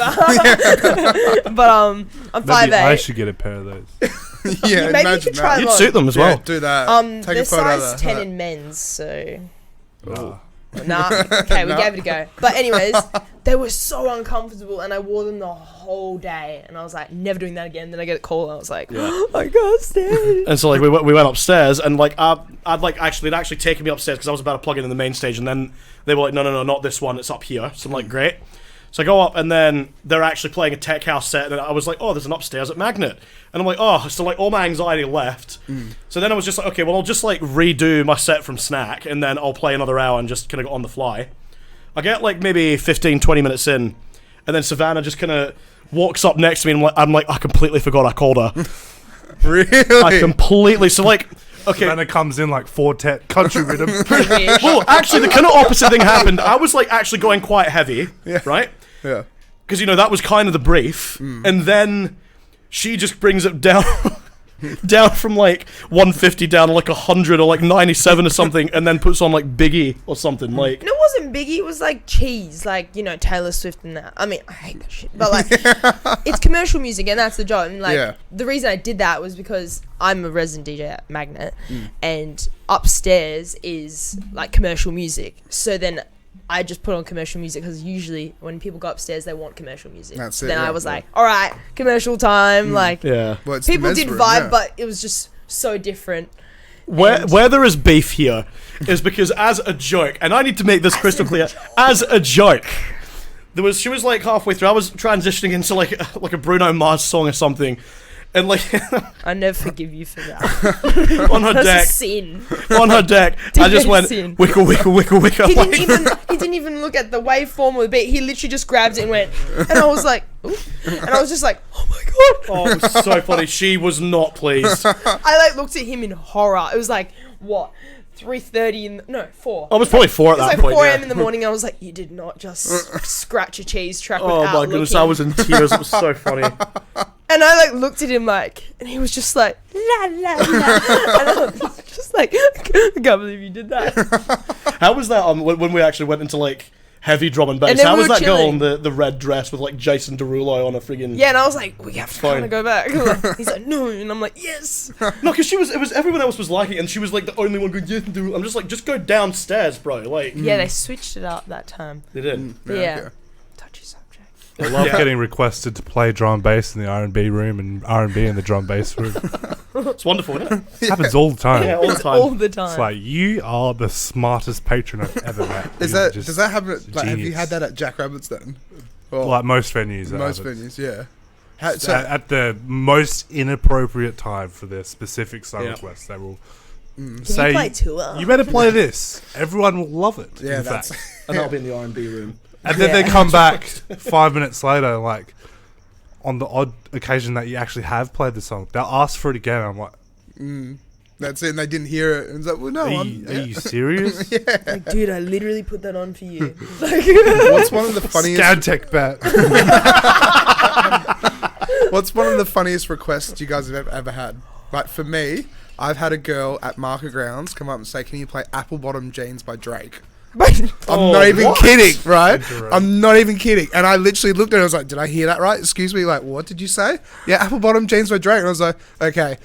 but I'm Maybe I 5'8". should get a pair of those. Yeah. Maybe you Imagine could try that. You'd them on. suit them as Yeah, well. do that. Take They're a photo of size that. 10 in men's, so Nah. Nah, okay, we gave it a go. But anyways, they were so uncomfortable, and I wore them the whole day. And I was like, never doing that again. Then I get a call, and I was like, I can't stand. And so like we went upstairs, and like they'd actually taken me upstairs because I was about to plug it in the main stage, and then they were like, no, not this one, it's up here. So I'm like, great. So I go up, and then they're actually playing a tech house set, and I was like, oh, there's an upstairs at Magnet. And I'm like, oh, so like all my anxiety left. So then I was just like, okay, well, I'll just like redo my set from Snack, and then I'll play another hour and just kind of go on the fly. I get like maybe 15, 20 minutes in, and then Savannah just kind of walks up next to me, and I'm like, I completely forgot I called her. Really? I completely, so like, okay. Savannah comes in like quartet country rhythm. Well, actually, the kind of opposite thing happened. I was like actually going quite heavy, right? Yeah. Because, you know, that was kind of the brief. And then she just brings it down down from like 150 down to like 100 or like 97 or something, and then puts on like Biggie or something. Like, No, it wasn't Biggie. It was like Cheese, like, you know, Taylor Swift and that. I mean, I hate that shit, but like, it's commercial music, and that's the job. And like, the reason I did that was because I'm a resident DJ at Magnet, and upstairs is like commercial music. So then I just put on commercial music because usually when people go upstairs, they want commercial music. That's so it, then yeah. I was like, all right, commercial time. Like, yeah. Well, it's the people did Mesmer, vibe, yeah. but it was just so different. Where there is beef here is because as a joke, and I need to make this crystal clear, as a joke, she was like halfway through, I was transitioning into like a Bruno Mars song or something, and like I never forgive you for that. on her That's deck, a sin. on her deck, I just went Sin. wicka wicka wicka wicka. He didn't even look at the waveform or the beat. He literally just grabbed it and went, and I was like, ooh. And I was just like, oh my god. Oh, it was so funny. She was not pleased. I like looked at him in horror. It was like, what, 3:30 4. I was probably 4 at It was that like point. 4 yeah. a.m. in the morning. I was like, you did not just scratch a cheese track Oh without my goodness, looking. I was in tears. It was so funny. And I like looked at him like, and he was just like, la la la. And I was just like, I can't believe you did that. How was that when we actually went into like heavy drum and bass? And then How we was were that girl chilling. in the red dress with like Jason Derulo on a friggin' Yeah, and I was like, we have to Fine. kind of go back. Like, he's like, no, and I'm like, yes. No, because it was everyone else was liking it, and she was like the only one going, Jason Derulo. I'm just like, just go downstairs, bro. Like, Yeah, they switched it up that time. they did. But yeah, okay. touchy subject. I love Yeah. getting requested to play drum and bass in the R&B room and R&B in the drum and bass room. It's wonderful, isn't it? Happens all the time. Yeah, all the time. All the time. It's like, you are the smartest patron I've ever met. Is You're that just does that happen? At, like, have you genius. had that at Jack Rabbit's then? Or Like most venues. that most have it. venues, yeah. How, At the most inappropriate time for their specific song Yeah. requests, they will Can say, you play tour? you better play this. Everyone will love it. yeah, in that's fact. And I'll be in the R&B room. And then Yeah. they come back 5 minutes later, like, on the odd occasion that you actually have played the song, they'll ask for it again. I'm like, that's it. And they didn't hear it. And it's like, well, no, are I'm. you, are you serious? Like, dude, I literally put that on for you. Like, What's one of the funniest? Scantech bet. What's one of the funniest requests you guys have ever had? Like for me, I've had a girl at Market Grounds come up and say, "Can you play Apple Bottom Jeans by Drake?" I'm not even kidding, right? I'm not even kidding. And I literally looked at her and I was like, did I hear that right? Excuse me, like, what did you say? Yeah, Apple Bottom Jeans by Drake. And I was like, okay,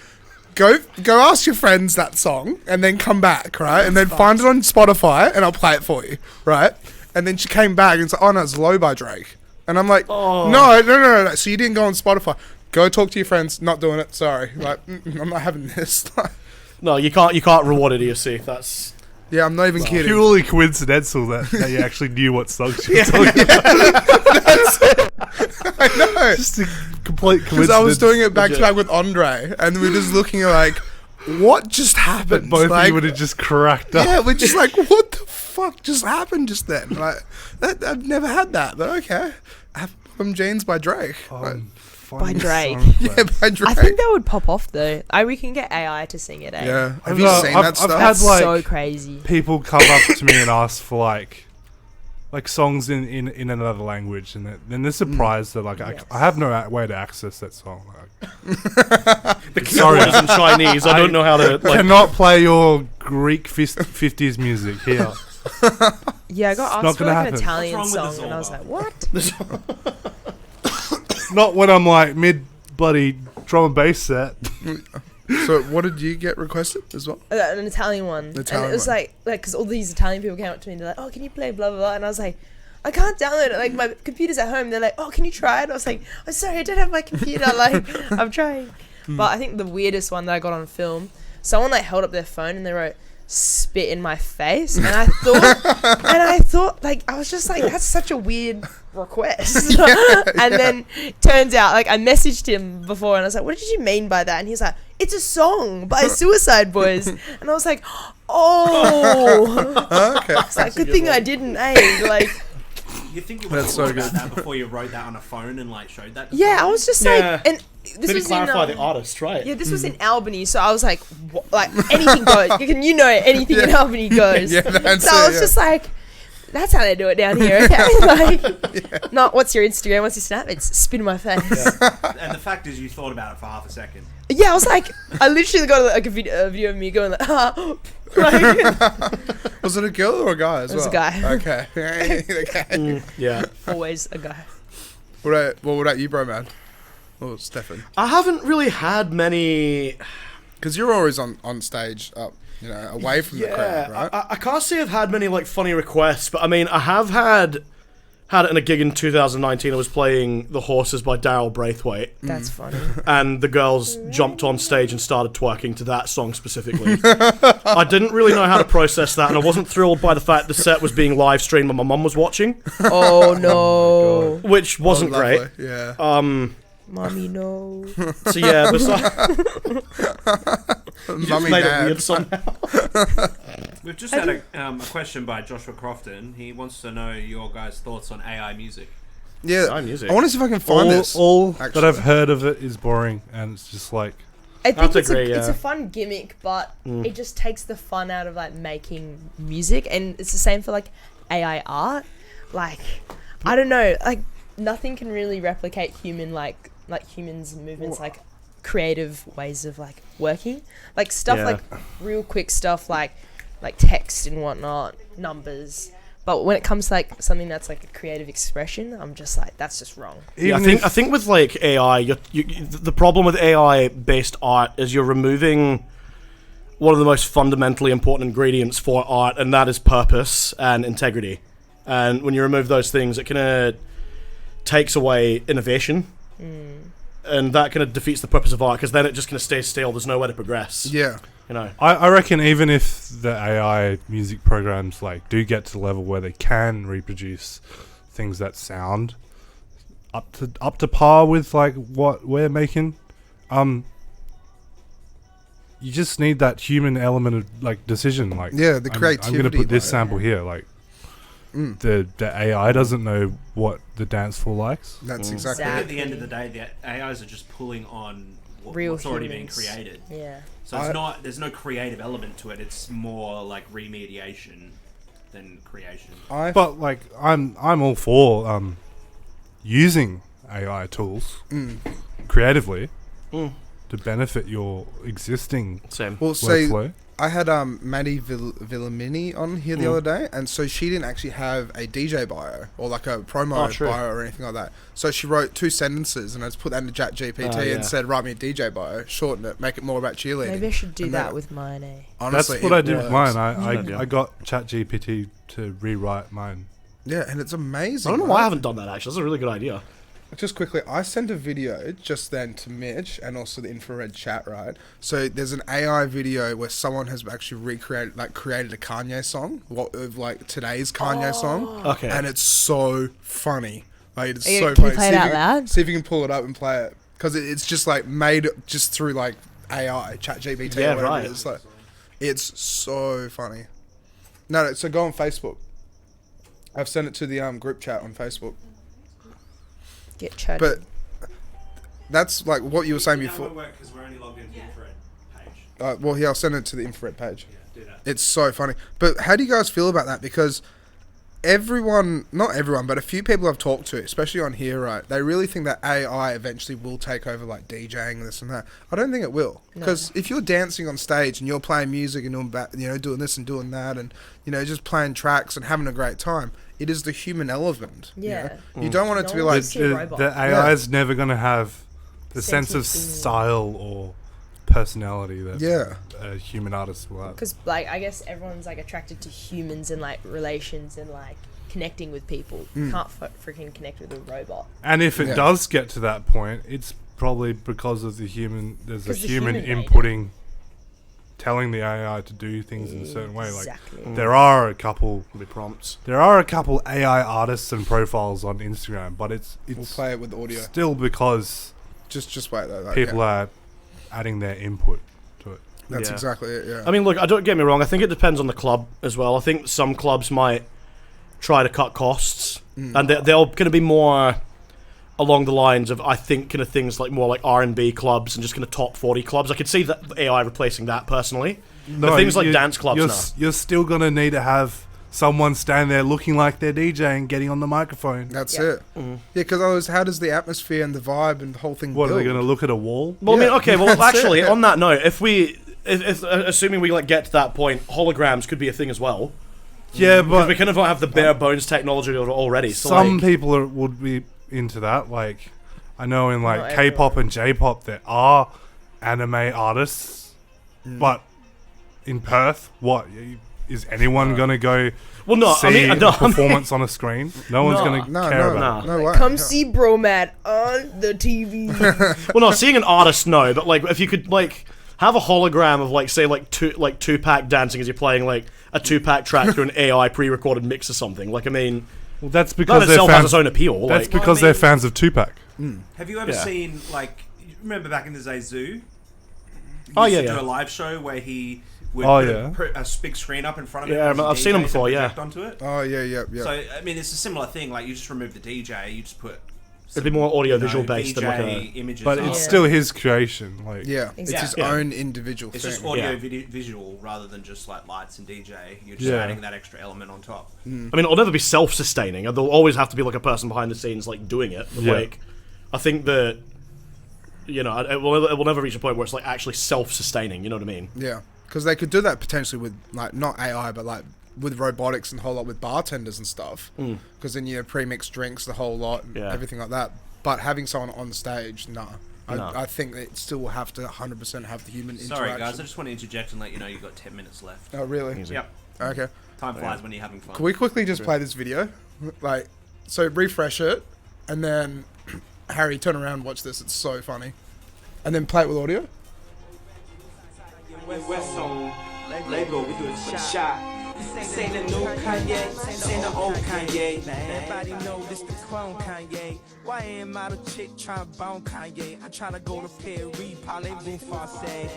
go ask your friends that song and then come back, right? And then find it on Spotify and I'll play it for you, right? And then she came back and said, oh no, it's Low by Drake. And I'm like, no. So you didn't go on Spotify. Go talk to your friends. Not doing it. Sorry. Like, I'm not having this. No, you can't reward it, you see. That's... Yeah, I'm not even kidding. Purely coincidental that you actually knew what song she was talking about. I know. Just a complete coincidence. Because I was doing it back to back with Andre, and we were just looking at like, what just happened? Both of like, you would have just cracked up. yeah, we're just like, what the fuck just happened just then? Like, I've never had that, but okay. Apple Bottom Jeans by Drake. Like, By Drake. yeah, by Drake. I think that would pop off though. We can get AI to sing it. Eh? Yeah. Have I've you got- seen I've- that I've stuff? had, That's like, so crazy. People come up to me and ask for like songs in another language, and then they're surprised that like Yes. I have no way to access that song. Like, The keyboard is in Chinese. I don't know how to... Like, cannot play your Greek 50s music here. Yeah, I got not asked for gonna like happen. an Italian What's wrong with song, the and I was Zorba? like, what? Not when I'm like mid bloody drum and bass set. So what did you get requested as well? An Italian one. Italian and it was one. like, because all these Italian people came up to me and they're like, oh, can you play blah, blah, blah? And I was like, I can't download it. Like, my computer's at home. They're like, oh, can you try it? I was like, I'm sorry, I don't have my computer. Like, I'm trying. But I think the weirdest one that I got on film, someone like held up their phone and they wrote, spit in my face. And I thought, like, I was just like, that's such a weird request. And then turns out, like, I messaged him before and I was like, what did you mean by that? And he was like, it's a song by Suicide Boys. And I was like, oh. Okay. It's like, good thing I didn't, Like, You think you would have That's so thought about good. that before you wrote that on a phone and like showed that? To yeah, I someone? was just Yeah. like, and this Did was he clarify in, the artist, right? yeah, this was in Albany, so I was like, like anything goes. You know, anything in Albany goes. Yeah, that's So I it, was yeah. just like, that's how they do it down here, okay? Like, not what's your Instagram, what's your Snap? It's spit in my face. And the fact is, you thought about it for half a second. Yeah, I was like, I literally got like a video of me going like, like Was it a girl or a guy as It was well? a guy. Okay. Okay. Yeah. always a guy. What about you, bro, man? Or Stefan? I haven't really had many. Because you're always on stage, up, away from the crowd, right? I can't say I've had many like funny requests, but I mean I have had it in a gig in 2019. I was playing The Horses by Daryl Braithwaite, That's funny. and the girls jumped on stage and started twerking to that song specifically. I didn't really know how to process that, and I wasn't thrilled by the fact the set was being live streamed and my mum was watching, Oh no, which wasn't Oh, great. lovely, Yeah. mommy, no. So yeah, besides, you just Mummy, made it dad. weird somehow. We've just had a question by Joshua Crofton. He wants to know your guys' thoughts on AI music. Yeah. AI music. I want to see if I can find this. All that actually. I've heard of it is boring, and it's just like I think to it's agree, it's yeah. a fun gimmick, but it just takes the fun out of like making music, and it's the same for like AI art. Like, I don't know, like nothing can really replicate human like humans' movements, like creative ways of like working, like stuff Yeah. like real quick stuff like text and whatnot, numbers. But when it comes to like something that's like a creative expression, I'm just like, that's just wrong. Yeah, even I think with like AI, the problem with AI-based art is you're removing one of the most fundamentally important ingredients for art, and that is purpose and integrity. And when you remove those things, it kind of takes away innovation, and that kind of defeats the purpose of art, because then it just kind of stays still. There's nowhere to progress. Yeah. You know. I reckon even if the AI music programs like do get to the level where they can reproduce things that sound up to par with like what we're making, you just need that human element of like decision. Like, Yeah, the I'm creativity. going to put this like- sample here. Like, the AI doesn't know what the dance floor likes. That's exactly I think it. at the end of the day, the AIs are just pulling on Real what's already been humans. created. Yeah. So there's no creative element to it. It's more like remediation than creation. But like, I'm all for using AI tools creatively to benefit your existing Same. Well, say workflow. I had Maddie Villamini on here the other day, and so she didn't actually have a DJ bio or like a promo true. bio or anything like that. So she wrote 2 sentences, and I just put that into ChatGPT yeah. and said, "Write me a DJ bio, shorten it, make it more about cheerleading." Maybe I should do And that then- with mine, eh? Honestly, That's what I did works. with mine. idea. I got ChatGPT to rewrite mine. Yeah, and it's amazing. I don't know why I right? haven't done that, actually. That's a really good idea. Just quickly, I sent a video just then to Mitch and also the Infra-Red chat, right? So there's an AI video where someone has actually created a Kanye song, of like today's Kanye song, Okay. and it's so funny. Like it's Can so you funny. play it See if out you- loud? See if you can pull it up and play it, because it's just like made just through like AI, ChatGPT, Yeah, or whatever right. it is. Like, it's so funny. No, so go on Facebook. I've sent it to the group chat on Facebook. Get chatty. But that's like what you were saying That before. won't work because we're only logged into the Infra-Red page. Well, yeah, I'll send it to the Infra-Red page. Do that. It's so funny. But how do you guys feel about that? Because not everyone, but a few people I've talked to, especially on here, right, they really think that AI eventually will take over like DJing and this and that. I don't think it will. Because if you're dancing on stage and you're playing music and doing this and doing that and, just playing tracks and having a great time, it is the human element. Yeah. You don't want it to be No like... one's- See a robot. The AI is never going to have the Sentient sense of being. style or personality that Yeah. a human artist will have. Because like I guess everyone's like attracted to humans and like relations and like connecting with people. You can't freaking connect with a robot. And if it Yeah. does get to that point, it's probably because of the human. There's a 'Cause the human human made it. inputting, telling the AI to do things in a certain way. Like Exactly. there are a couple. The prompts. There are a couple AI artists and profiles on Instagram, but it's We'll play it with audio. still because Just wait though. Like, people yeah. are adding their input to it. That's Yeah. exactly it. Yeah. I mean, look, I don't get me wrong. I think it depends on the club as well. I think some clubs might try to cut costs, and they're going to be more along the lines of, I think, kind of things like more like R&B clubs and just kind of top 40 clubs. I could see that AI replacing that personally. But things like dance clubs you're, now. you're still gonna need to have someone stand there looking like they're DJing, getting on the microphone. That's Yeah. it. Yeah, because how does the atmosphere and the vibe and the whole thing What build? are they gonna look at a wall? Well, I Yeah. mean, okay. Well, That's actually, it. on that note, if assuming we like get to that point, holograms could be a thing as well. Yeah, Because we but kind of have the bare bones technology already. So some like, people would be into that. Like, I know in like Not K-pop everyone. and J-pop there are anime artists, but in Perth, is anyone gonna go well, no, see I mean, no, a performance on a screen? No one's No. gonna No, care no, about it. no way. Come Yeah. see Bromad on the TV. well, no, seeing an artist, no, but like if you could like have a hologram of like say like Tupac dancing as you're playing like a Tupac track through an AI pre-recorded mix or something. Like, I mean, Well, that's that because they're itself has fans. its own appeal. That's Like, because Well, I they're mean- fans of Tupac. Have you ever Yeah. seen, like, you remember back in the day, Zoo? Oh, Used yeah, to do yeah. a live show where he would Oh, put yeah. a big screen up in front of him. Yeah, as a I've seen him DJ before, to yeah. project onto it. Oh yeah, yeah, yeah. So, I mean, it's a similar thing. Like, you just remove the DJ, you just put it'd be more audio visual based than like a. VJ images. But up. it's Yeah. still his creation. Like, yeah, it's his Exactly. own individual It's thing. just audio Yeah. visual rather than just like lights and DJ. You're just Yeah. adding that extra element on top. I mean, it'll never be self-sustaining. There'll always have to be like a person behind the scenes like doing it. But, Yeah. like, I think that it will never reach a point where it's like actually self-sustaining. You know what I mean? Yeah, because they could do that potentially with like not AI, but like with robotics and a whole lot with bartenders and stuff. Because then you pre-mix drinks, the whole lot, and Yeah. everything like that. But having someone on the stage, nah. No. I think it still will have to 100% have the human Sorry, interaction. guys. I just want to interject and let you know you've got 10 minutes left. Oh, really? Easy. Yep. Okay. Time flies when you're having fun. Can we quickly just play this video? Like, so refresh it, and then Harry, turn around, watch this. It's so funny. And then play it with audio. West on Lego, we do it for the shot. This ain't the new Kanye, this ain't the old Kanye. Everybody know this the clone Kanye. Why ain't model chick trying to bone Kanye? I tryna go to Perry, parlez-vous français.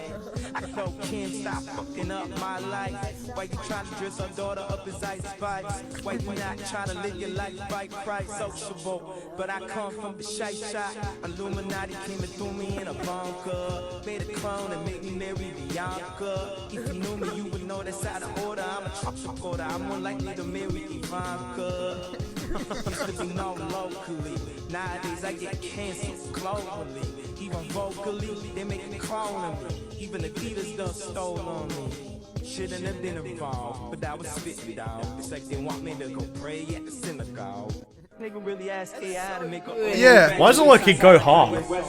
I told Kim, stop fucking up my life. Why you tryna dress her daughter up as ice spikes? Why you not tryna live your life right, right, sociable? But I come from the shy shot. Illuminati came and threw me in a bunker. Made a clone and made me marry Bianca. If you knew me, you would know that's out of order. I'm a Trump supporter. I'm more likely to marry Ivanka. Used to be known locally. Nowadays I get canceled globally. Even vocally, they make a clone of me. Even Adidas done stole on me. Shouldn't have been involved, but I was spitting dog. It's like they want me to go pray at the synagogue. Nigga really asked AI to make a Yeah. Why does it low-key go hard? Wait,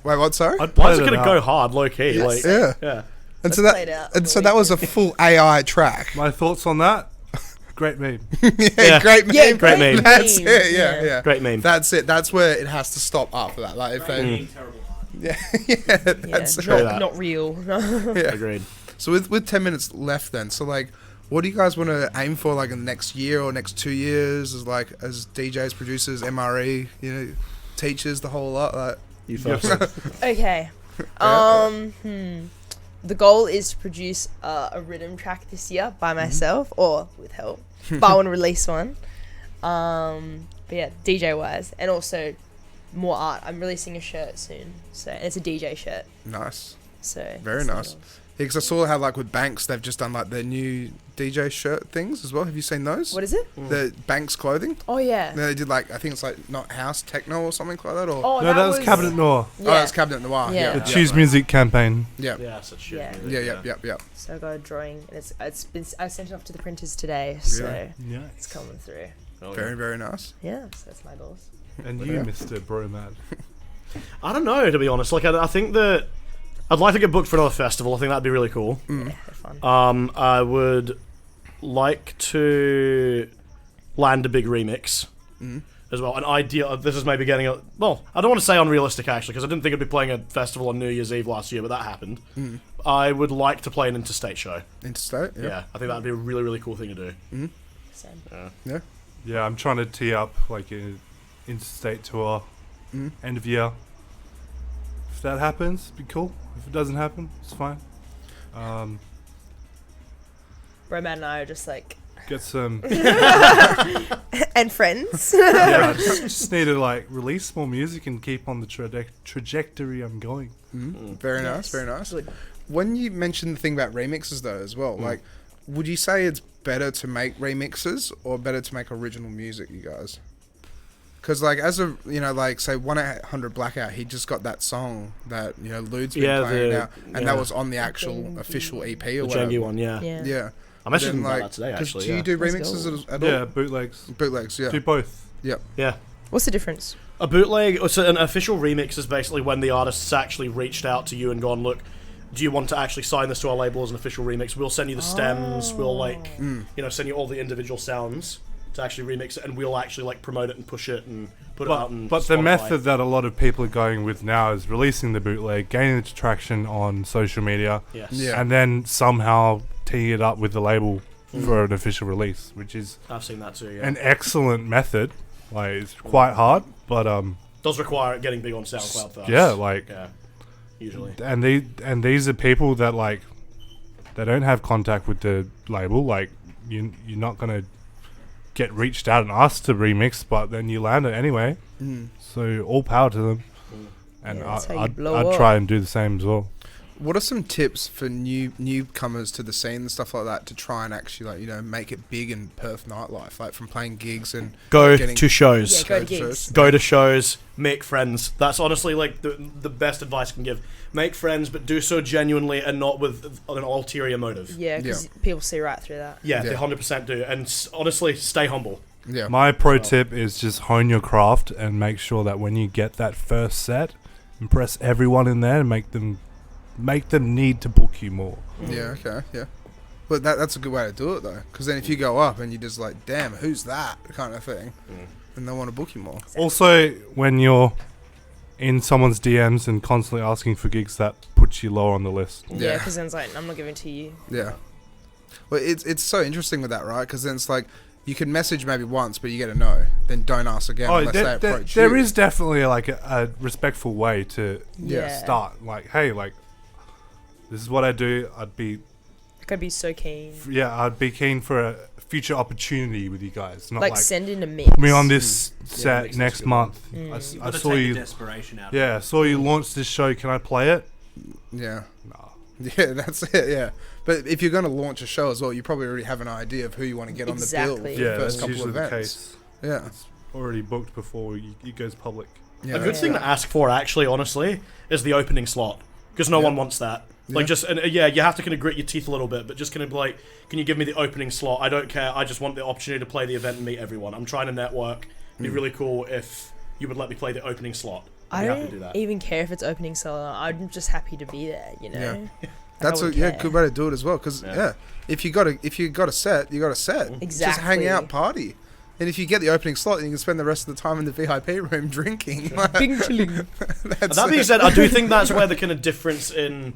what? Sorry. I'd Why play is it it gonna out. go hard, low-key? Like, Yeah. yeah. And so Let's play it out. that was a full AI track. My thoughts on that? Great meme. Yeah, great meme. Yeah, Great meme. That's meme. it. Yeah. Great meme. That's it. That's where it has to stop after that. Like if they, Terrible. yeah, Yeah, that's it. that. not real. Yeah. Agreed. So with 10 minutes left, then, so like, what do you guys want to aim for, like in the next year or next 2 years, as DJs, producers, MRE, teachers, the whole lot? Like, You first. Okay. The goal is to produce a rhythm track this year by myself or with help, but I want to release one. But yeah, DJ wise, and also more art. I'm releasing a shirt soon, so and it's a DJ shirt. nice, So very nice. Yeah, because I saw how like with Banks, they've just done like their new DJ shirt things as well. Have you seen those? What is it? The Banks clothing. Oh yeah. They did like I think it's like not house techno or something like that. Or Oh, No, that was Cabinet Noir. Yeah. it's Cabinet Noir. Yeah. The Yeah, Choose Music campaign. yeah, Yeah, such shit. Yeah. yeah. So I got a drawing, and I sent it off to the printers today, so Yeah. it's coming through. Very, very nice. Yeah, so that's my goals. And you, Yeah. Mr. Bromad. I don't know, to be honest. Like, I think that I'd like to get booked for another festival. I think that'd be really cool. Yeah, they're fun. I would like to land a big remix as well. An idea. This is maybe getting well. I don't want to say unrealistic actually, because I didn't think I'd be playing a festival on New Year's Eve last year, but that happened. I would like to play an interstate show. Interstate? Yeah, I think that'd be a really, really cool thing to do. Same. Yeah. Yeah, I'm trying to tee up like an interstate tour, end of year. If that happens, it'd be cool. If it doesn't happen, it's fine. Bromad and I are just like Get some. and friends. Yeah, I just need to like release more music and keep on the trajectory I'm going. Very nice, very nice. Good. When you mentioned the thing about remixes though as well, like, would you say it's better to make remixes or better to make original music, you guys? Because like as a, you know, like say 1-800 Blackout, he just got that song that, you know, Lude's been playing now, and that was on the actual official EP or The whatever. Jengi one, yeah. Yeah. I mentioned Then, that today 'cause actually. do you do Let's remixes at all? Yeah, bootlegs. Bootlegs, yeah. Do both. Yeah. What's the difference? A bootleg, so an official remix is basically when the artist's actually reached out to you and gone, look, do you want to actually sign this to our label as an official remix? We'll send you the stems, we'll like, you know, send you all the individual sounds to actually remix it, and we'll actually like promote it and push it and put it out on But the Spotify. method that a lot of people are going with now is releasing the bootleg, gaining the traction on social media, Yes. Yeah. and then somehow teeing it up with the label for an official release, which is I've seen that too, yeah. an excellent method. Like, it's quite hard, but does require it getting big on SoundCloud first. yeah, like, Yeah. Usually. and these are people that like they don't have contact with the label. Like, you're not gonna get reached out and asked to remix, but then you land it anyway. So all power to them. And Yeah, that's how you blow I'd up. try and do the same as well. What are some tips for newcomers to the scene and stuff like that to try and actually, like, you know, make it big in Perth nightlife, like from playing gigs and Go getting to shows. Yeah, go to gigs. Go to shows, make friends. That's honestly like the best advice I can give. Make friends, but do so genuinely and not with an ulterior motive. Yeah, because people see right through that. Yeah, Yeah. they 100% do. And honestly, stay humble. Yeah. My pro tip is just hone your craft and make sure that when you get that first set, impress everyone in there and make them need to book you more. Yeah, okay, yeah. But that's a good way to do it, though. Because then if you go up and you're just like, damn, who's that kind of thing, then they want to book you more. Also, when you're in someone's DMs and constantly asking for gigs, that puts you lower on the list. Yeah, because then it's like, I'm not giving it to you. Yeah. Well, it's so interesting with that, right? Because then it's like, you can message maybe once, but you get a no. Then don't ask again unless they approach you. there is definitely like a respectful way to Yeah. start. Like, hey, like, this is what I do. I'd be so keen. I'd be keen for a future opportunity with you guys. Not Like, like send in a mix. put me on this set mix is next good. month. Mm. I Gotta saw take you. the desperation out. Yeah, I saw you launch this show. Can I play it? Yeah. No. Yeah, that's it, yeah. But if you're going to launch a show as well, you probably already have an idea of who you want to get on the bill for Exactly. the Yeah, first that's couple usually of the events. case. Yeah. Already booked before it goes public. Yeah. A good thing to ask for, actually, honestly, is the opening slot. Because no one wants that. Like, Yeah. just, and you have to kind of grit your teeth a little bit, but just kind of be like, can you give me the opening slot? I don't care. I just want the opportunity to play the event and meet everyone. I'm trying to network. It'd be really cool if you would let me play the opening slot. I I'd be happy to do don't that. even care if it's opening solo. I'm just happy to be there, you know? Yeah. Like, That's I a wouldn't care. good way to do it as well. Because if you got a set, you got a set. Just hang Exactly. out, party. And if you get the opening slot, then you can spend the rest of the time in the VIP room drinking. Bing chling. That's That being said, I do think that's where the kind of difference in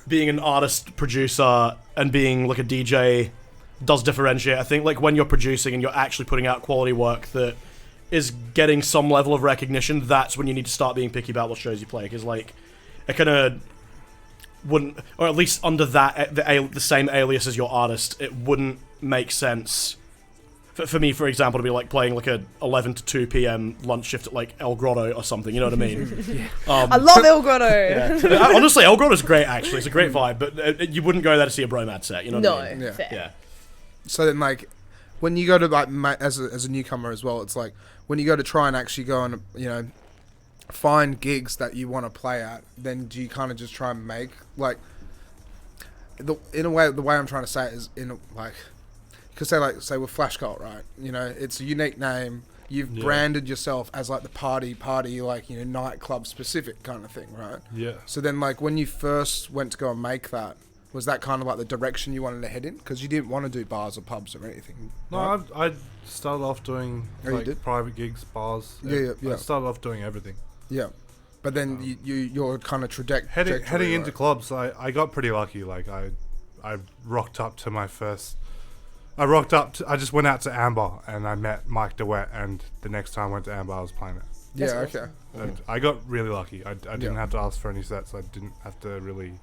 being an artist, producer, and being like a DJ does differentiate. I think like when you're producing and you're actually putting out quality work that is getting some level of recognition, that's when you need to start being picky about what shows you play. Because like, it kind of wouldn't, or at least under that the same alias as your artist, it wouldn't make sense. For me, for example, to be like playing like a 11 to 2 p.m. lunch shift at like El Grotto or something, you know what I mean? I love El Grotto. Yeah. Honestly, El Grotto's great, actually. It's a great vibe, but you wouldn't go there to see a Bromad set, you know what I mean? Yeah. fair. Yeah. So then, like, when you go to like as a newcomer as well, it's like when you go to try and actually go and, you know, find gigs that you want to play at, then do you kind of just try and make like the way I'm trying to say it is in like, because say with Flashcult, right? You know, it's a unique name. you've branded yourself as like the party, like, you know, nightclub specific kind of thing, right? Yeah. So then, like, when you first went to go and make that, was that kind of like the direction you wanted to head in? Because you didn't want to do bars or pubs or anything. No, right? I started off doing Oh, you like did? private gigs, bars. Yeah. I started off doing everything. Yeah. But then your kind of trajectory. Heading into right? clubs, I got pretty lucky. Like I rocked up to my first. I just went out to Amber and I met Mike DeWet, and the next time I went to Amber, I was playing it. Yeah, That's okay. And I got really lucky. I didn't Yeah. have to ask for any sets. I didn't have to really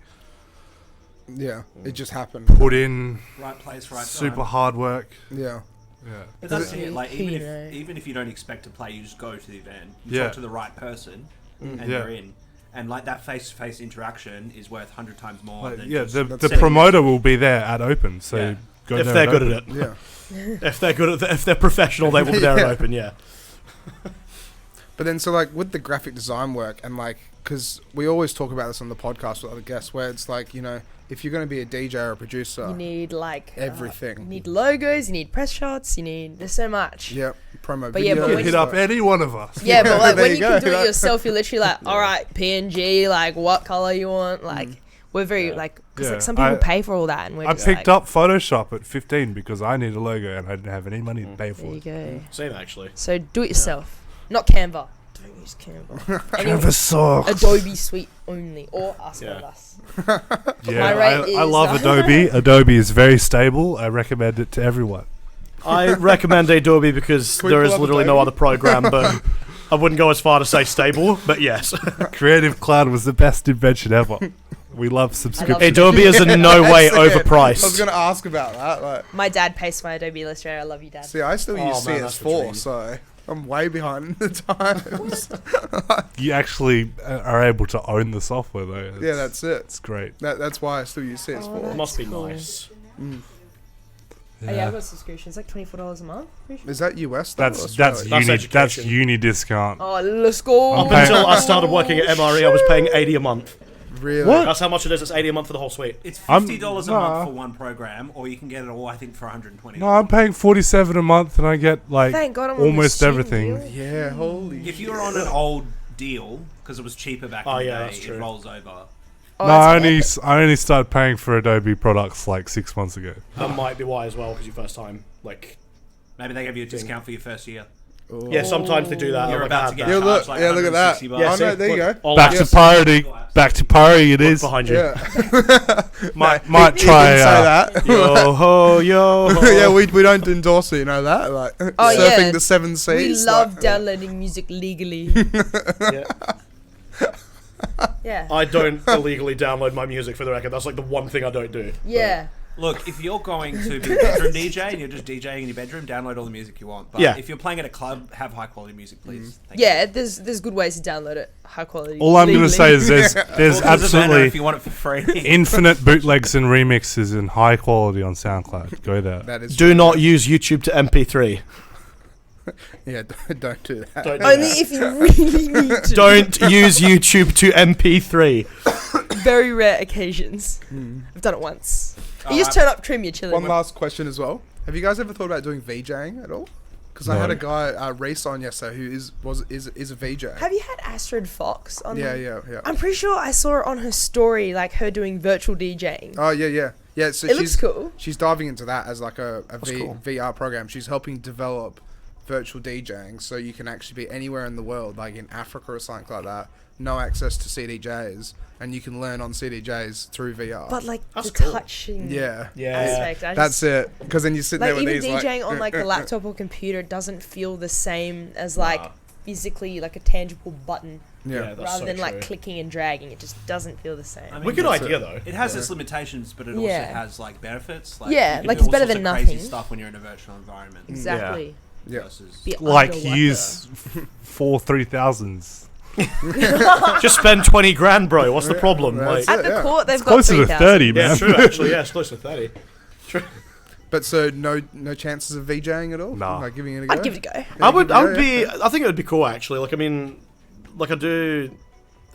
Yeah, it just happened. put in Right place, right super time. hard work. Yeah. Yeah. But that's Who- it. Like who you know. even if you don't expect to play, you just go to the event. You Yeah. talk to the right person, and Yeah. you're in. And like that face-to-face interaction is worth 100 times more. Like, than yeah, just the sitting promoter will be there at open, so Yeah. go If there they're good open. at it. Yeah. If they're good at if they're professional, they will be there Yeah. and open. Yeah. But then, so like with the graphic design work, and like, because we always talk about this on the podcast with other guests, where it's like, you know, if you're going to be a DJ or a producer, You need like everything. you need logos. You need press shots. There's so much. yeah, promo But yeah, videos. but You when hit you- up any one of us. Yeah, but like There when you you go, can do it like- yourself, you're literally like, all right, PNG, like what color you want, like we're very like because Yeah, like some people pay for all that, and we're I just picked like, up Photoshop at 15 because I need a logo and I didn't have any money to pay There for you it. go. Same actually. So do it yourself, not Canva. Don't use Canva. Canvas sucks. Adobe Suite only, or Ask Yeah. Us. Yeah, My rate I is- love Adobe. Adobe is very stable. I recommend it to everyone. I recommend Adobe because Can we there pull is up literally no Adobe? other program, but I wouldn't go as far to say stable, but yes. Creative Cloud was the best invention ever. We love subscription. Adobe is in no way That's it. overpriced. I was going to ask about that. Like, My dad pays for my Adobe Illustrator. I love you, Dad. see, I still Oh, use man, that's the CS4, dream. so I'm way behind the times. You actually are able to own the software though. Yeah, that's it. It's great. That's why I still use Oh, CS4. that's Must be cool. nice. Oh, yeah, I've got a subscription. It's like $24 a month. Pretty sure. Is that US? though, or That's Australia? That's uni. That's education. uni discount. Oh, let's go. Up until I started working at MRE, I was paying 80 a month. Really? What? That's how much it is. It's 80 a month for the whole suite. It's I'm- $50 a nah. month for one program, or you can get it all, I think, for $120. No, I'm paying 47 a month and I get like Thank God I'm on the almost student everything. deal. Yeah, holy If you were on an old deal, because it was cheaper back Oh, in the yeah, day, that's true. it rolls over. Oh, No, I that's only started paying for Adobe products like 6 months ago. That might be why as well, because your first time, like, Maybe they gave you a discount for your first year. Ooh. yeah, sometimes they do that. You're like, about I to had get that. Yeah, look, charged like yeah, look at that. $160. Yeah, Oh, see, no, there you look, go. all Back that- to parody. Back to parody. It look is. behind you. Yeah. Might He try. didn't say that. Yo ho, yo ho. Yeah, we don't endorse it, you know that? Like, Oh, surfing yeah. the seven We seas. love like, downloading music legally. Yeah. Yeah. I don't illegally download my music for the record. That's like the one thing I don't do. Yeah. Look, if you're going to be a bedroom DJ and you're just DJing in your bedroom, download all the music you want. But Yeah. if you're playing at a club, have high quality music, please. Thank Yeah, there's good ways to download it. High quality. All I'm going to legally. say is there's you. Well, Savannah, absolutely if you want it for free. infinite bootlegs and remixes in high quality on SoundCloud. Go there. That is Do not use YouTube to MP3. Yeah, don't do that. Don't do Only that. if you really need to. Don't use YouTube to MP3. Very rare occasions. I've done it once. You just turn up, trim, you're chilling. One last question as well. Have you guys ever thought about doing VJing at all? Because I No. had a guy, Race on yesterday, who is a VJ. Have you had Astrid Fox on? Yeah. I'm pretty sure I saw her on her story, like her doing virtual DJing. Oh yeah. So It looks cool. She's diving into that as like a cool. VR program. She's helping develop virtual DJing, so you can actually be anywhere in the world, like in Africa or something like that. No access to CDJs, and you can learn on CDJs through VR. But like That's the cool. touching yeah, aspect. I that's just, it. Because then you're sitting like there with even these DJing on like the laptop or computer doesn't feel the same as like physically like a tangible button Yeah, that's rather so than like true. clicking and dragging. It just doesn't feel the same. I mean, Wicked that's idea it. though. It has its limitations, but it also Yeah. has like benefits. Yeah, you can like do it's all better sorts than of crazy nothing. stuff when you're in a virtual environment. Exactly. yeah. Versus Be Like underwater. use 4 3000s. Just spend 20 grand, bro. What's the problem? That's Like, it. At the Yeah. court, they've got Closer to 3,000. 30, yeah, man. true. Actually, yeah, it's close to 30. But so no chances of VJing at all? Nah. Like giving it a go? I'd give it a go. I would Yeah, be. I think it would be cool actually. Like I mean, like I do.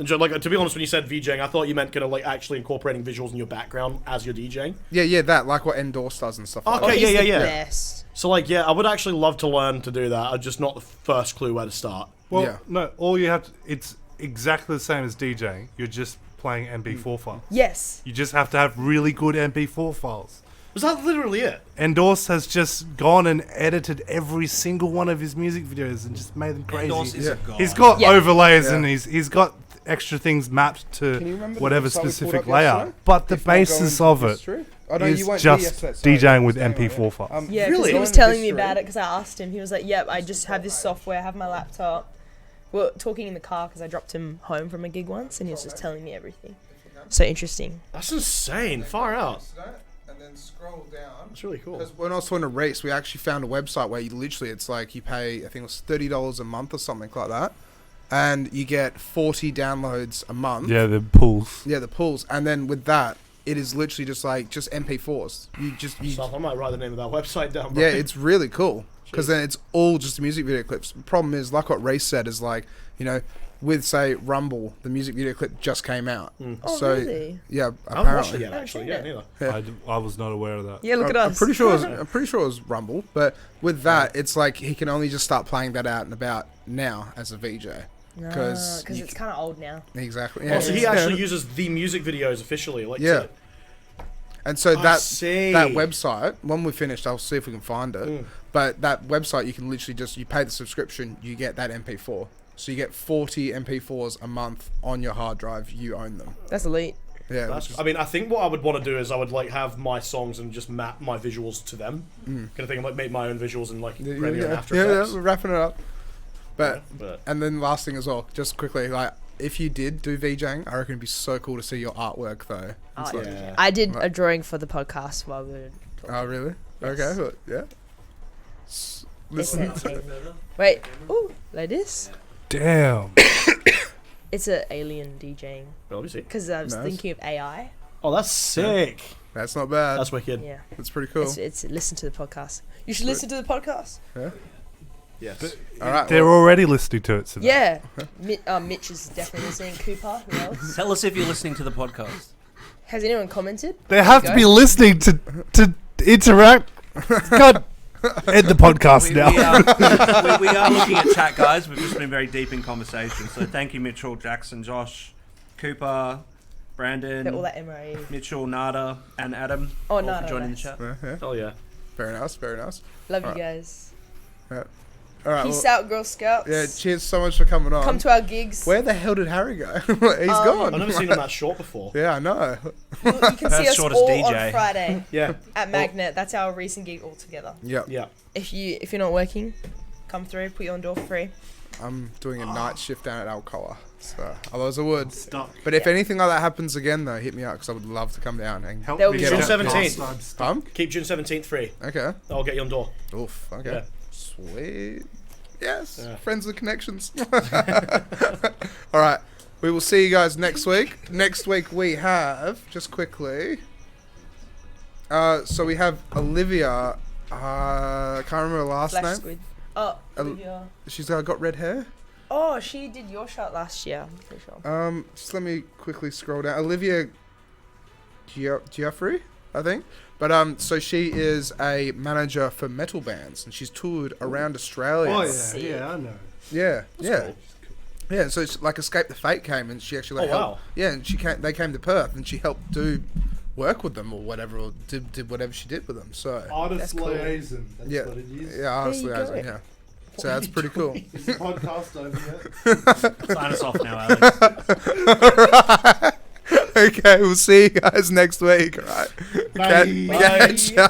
Like, to be honest, when you said VJing, I thought you meant kind of like actually incorporating visuals in your background as you're DJing. Yeah, that like what Endorse does and stuff. Like Okay, that. He's the yeah. best. So like, yeah, I would actually love to learn to do that. I'm just not the first clue where to start. Well, Yeah. no, all you have to, it's exactly the same as DJing. You're just playing MP4 files. Yes. You just have to have really good MP4 files. Was that literally it? Endorse has just gone and edited every single one of his music videos and just made them crazy. Endorse is a god. He's got Yeah. overlays Yeah. and he's got extra things mapped Can you to remember the whatever website we pulled specific up layout. yesterday? But the If not going basis to of it history? Oh, no, you is won't be just yesterday, sorry, DJing with anyway, MP4 files. Yeah, because Really? he was Going telling me history? about it because I asked him. He was like, "Yep, I just have this software. I have my laptop." We were talking in the car because I dropped him home from a gig once, and he was just telling me everything. So interesting. That's insane. Far out. And then scroll down. That's really cool. Because when I was talking to Reese, we actually found a website where you literally, it's like you pay, I think it was $30 a month or something like that, and you get 40 downloads a month. Yeah, the pools. Yeah, the pools, and then with that, it is literally just like just MP4s. I might write the name of that website down. Bro. Yeah, it's really cool because then it's all just music video clips. The problem is, like what Reese said, is like, you know, with say Rumble, the music video clip just came out. Oh, So really? yeah, I haven't watched apparently. it yet, actually. Yeah, neither. Yeah. I was not aware of that. Yeah, look at I'm us. pretty sure. I'm pretty sure it was Rumble, but with that, it's like he can only just start playing that out and about now as a VJ. Because you it's kind of old now. Exactly. Oh, so he Yeah. actually uses the music videos officially. Like, Yeah. And so I that see. that website, when we're finished, I'll see if we can find it. But that website, you can literally just, you pay the subscription, you get that MP4. So you get 40 MP4s a month on your hard drive. You own them. That's elite. Yeah. That's, which is- I mean, I think what I would want to do is I would like have my songs and just map my visuals to them. Kind of thing. And, like make my own visuals and like Premiere and After yeah, Effects. we're wrapping it up. But But and then last thing as well, just quickly, like if you did do VJing, I reckon it'd be so cool to see your artwork though. It's like- yeah. I did Right. a drawing for the podcast while we were talking. Oh really? Yes. Okay. Well, yeah. Listen. Wait. Ooh, like this? Damn. It's an alien DJing. Well, let me see. Because I was Nice. thinking of AI. Oh, that's sick. That's not bad. That's wicked. Yeah. That's pretty cool. It's listen to the podcast. You should listen to the podcast. Yes. All right. They're well, already listening to it. So Yeah. Mitch is definitely listening. Cooper, who else? Tell us if you're listening to the podcast. Has anyone commented? They have to be listening to interact. God, end the podcast now. We are looking at chat, guys. We've just been very deep in conversation. So thank you, Mitchell, Jackson, Josh, Cooper, Brandon, All that MRE. Mitchell, Nada, and Adam. Oh, all Nada, for joining nice. the chat. yeah. Oh yeah. Very nice. Very nice. Love you Alright. guys. All right. Peace well, out, Girl Scouts. yeah. Cheers so much for coming on. Come to our gigs. Where the hell did Harry go? He's gone. I've never seen him that short before. Yeah, I know. You can see Perth's us shortest all DJ. on Friday Yeah. at Magnet. That's our recent gig all together. Yeah. Yeah. If you're not working, come through. Put you on door for free. I'm doing a night shift down at Alcoa, so otherwise I would. Stop. But if anything like that happens again, though, hit me up because I would love to come down and Help They'll me be get June out 17th. last bum. Keep June 17th free. Okay. I'll get you on door. Oof. Okay. Yeah. Sweet. Yes. Yeah. Friends with connections. All right. We will see you guys next week. Next week we have just quickly. So we have Olivia. I can't remember her last Flash name. Squid. Oh, Olivia. She's got red hair. Oh, she did your shot last year. I'm pretty sure. Just let me quickly scroll down. Olivia Geoffrey, I think. But so she is a manager for metal bands, and she's toured around Australia. Oh Sick. yeah, I know. Yeah, yeah, cool. yeah. So it's like Escape the Fate came, and she actually like Oh, wow. helped. Yeah, and they came to Perth, and she helped do work with them or whatever, or did whatever she did with them. So Artist That's cool. liaison. That's yeah, what it is. yeah, honestly, There you go. yeah. So that's pretty cool. Is the podcast over yet? Sign us off now, Alex. Okay, we'll see you guys next week. All right. Bye. Catch ya.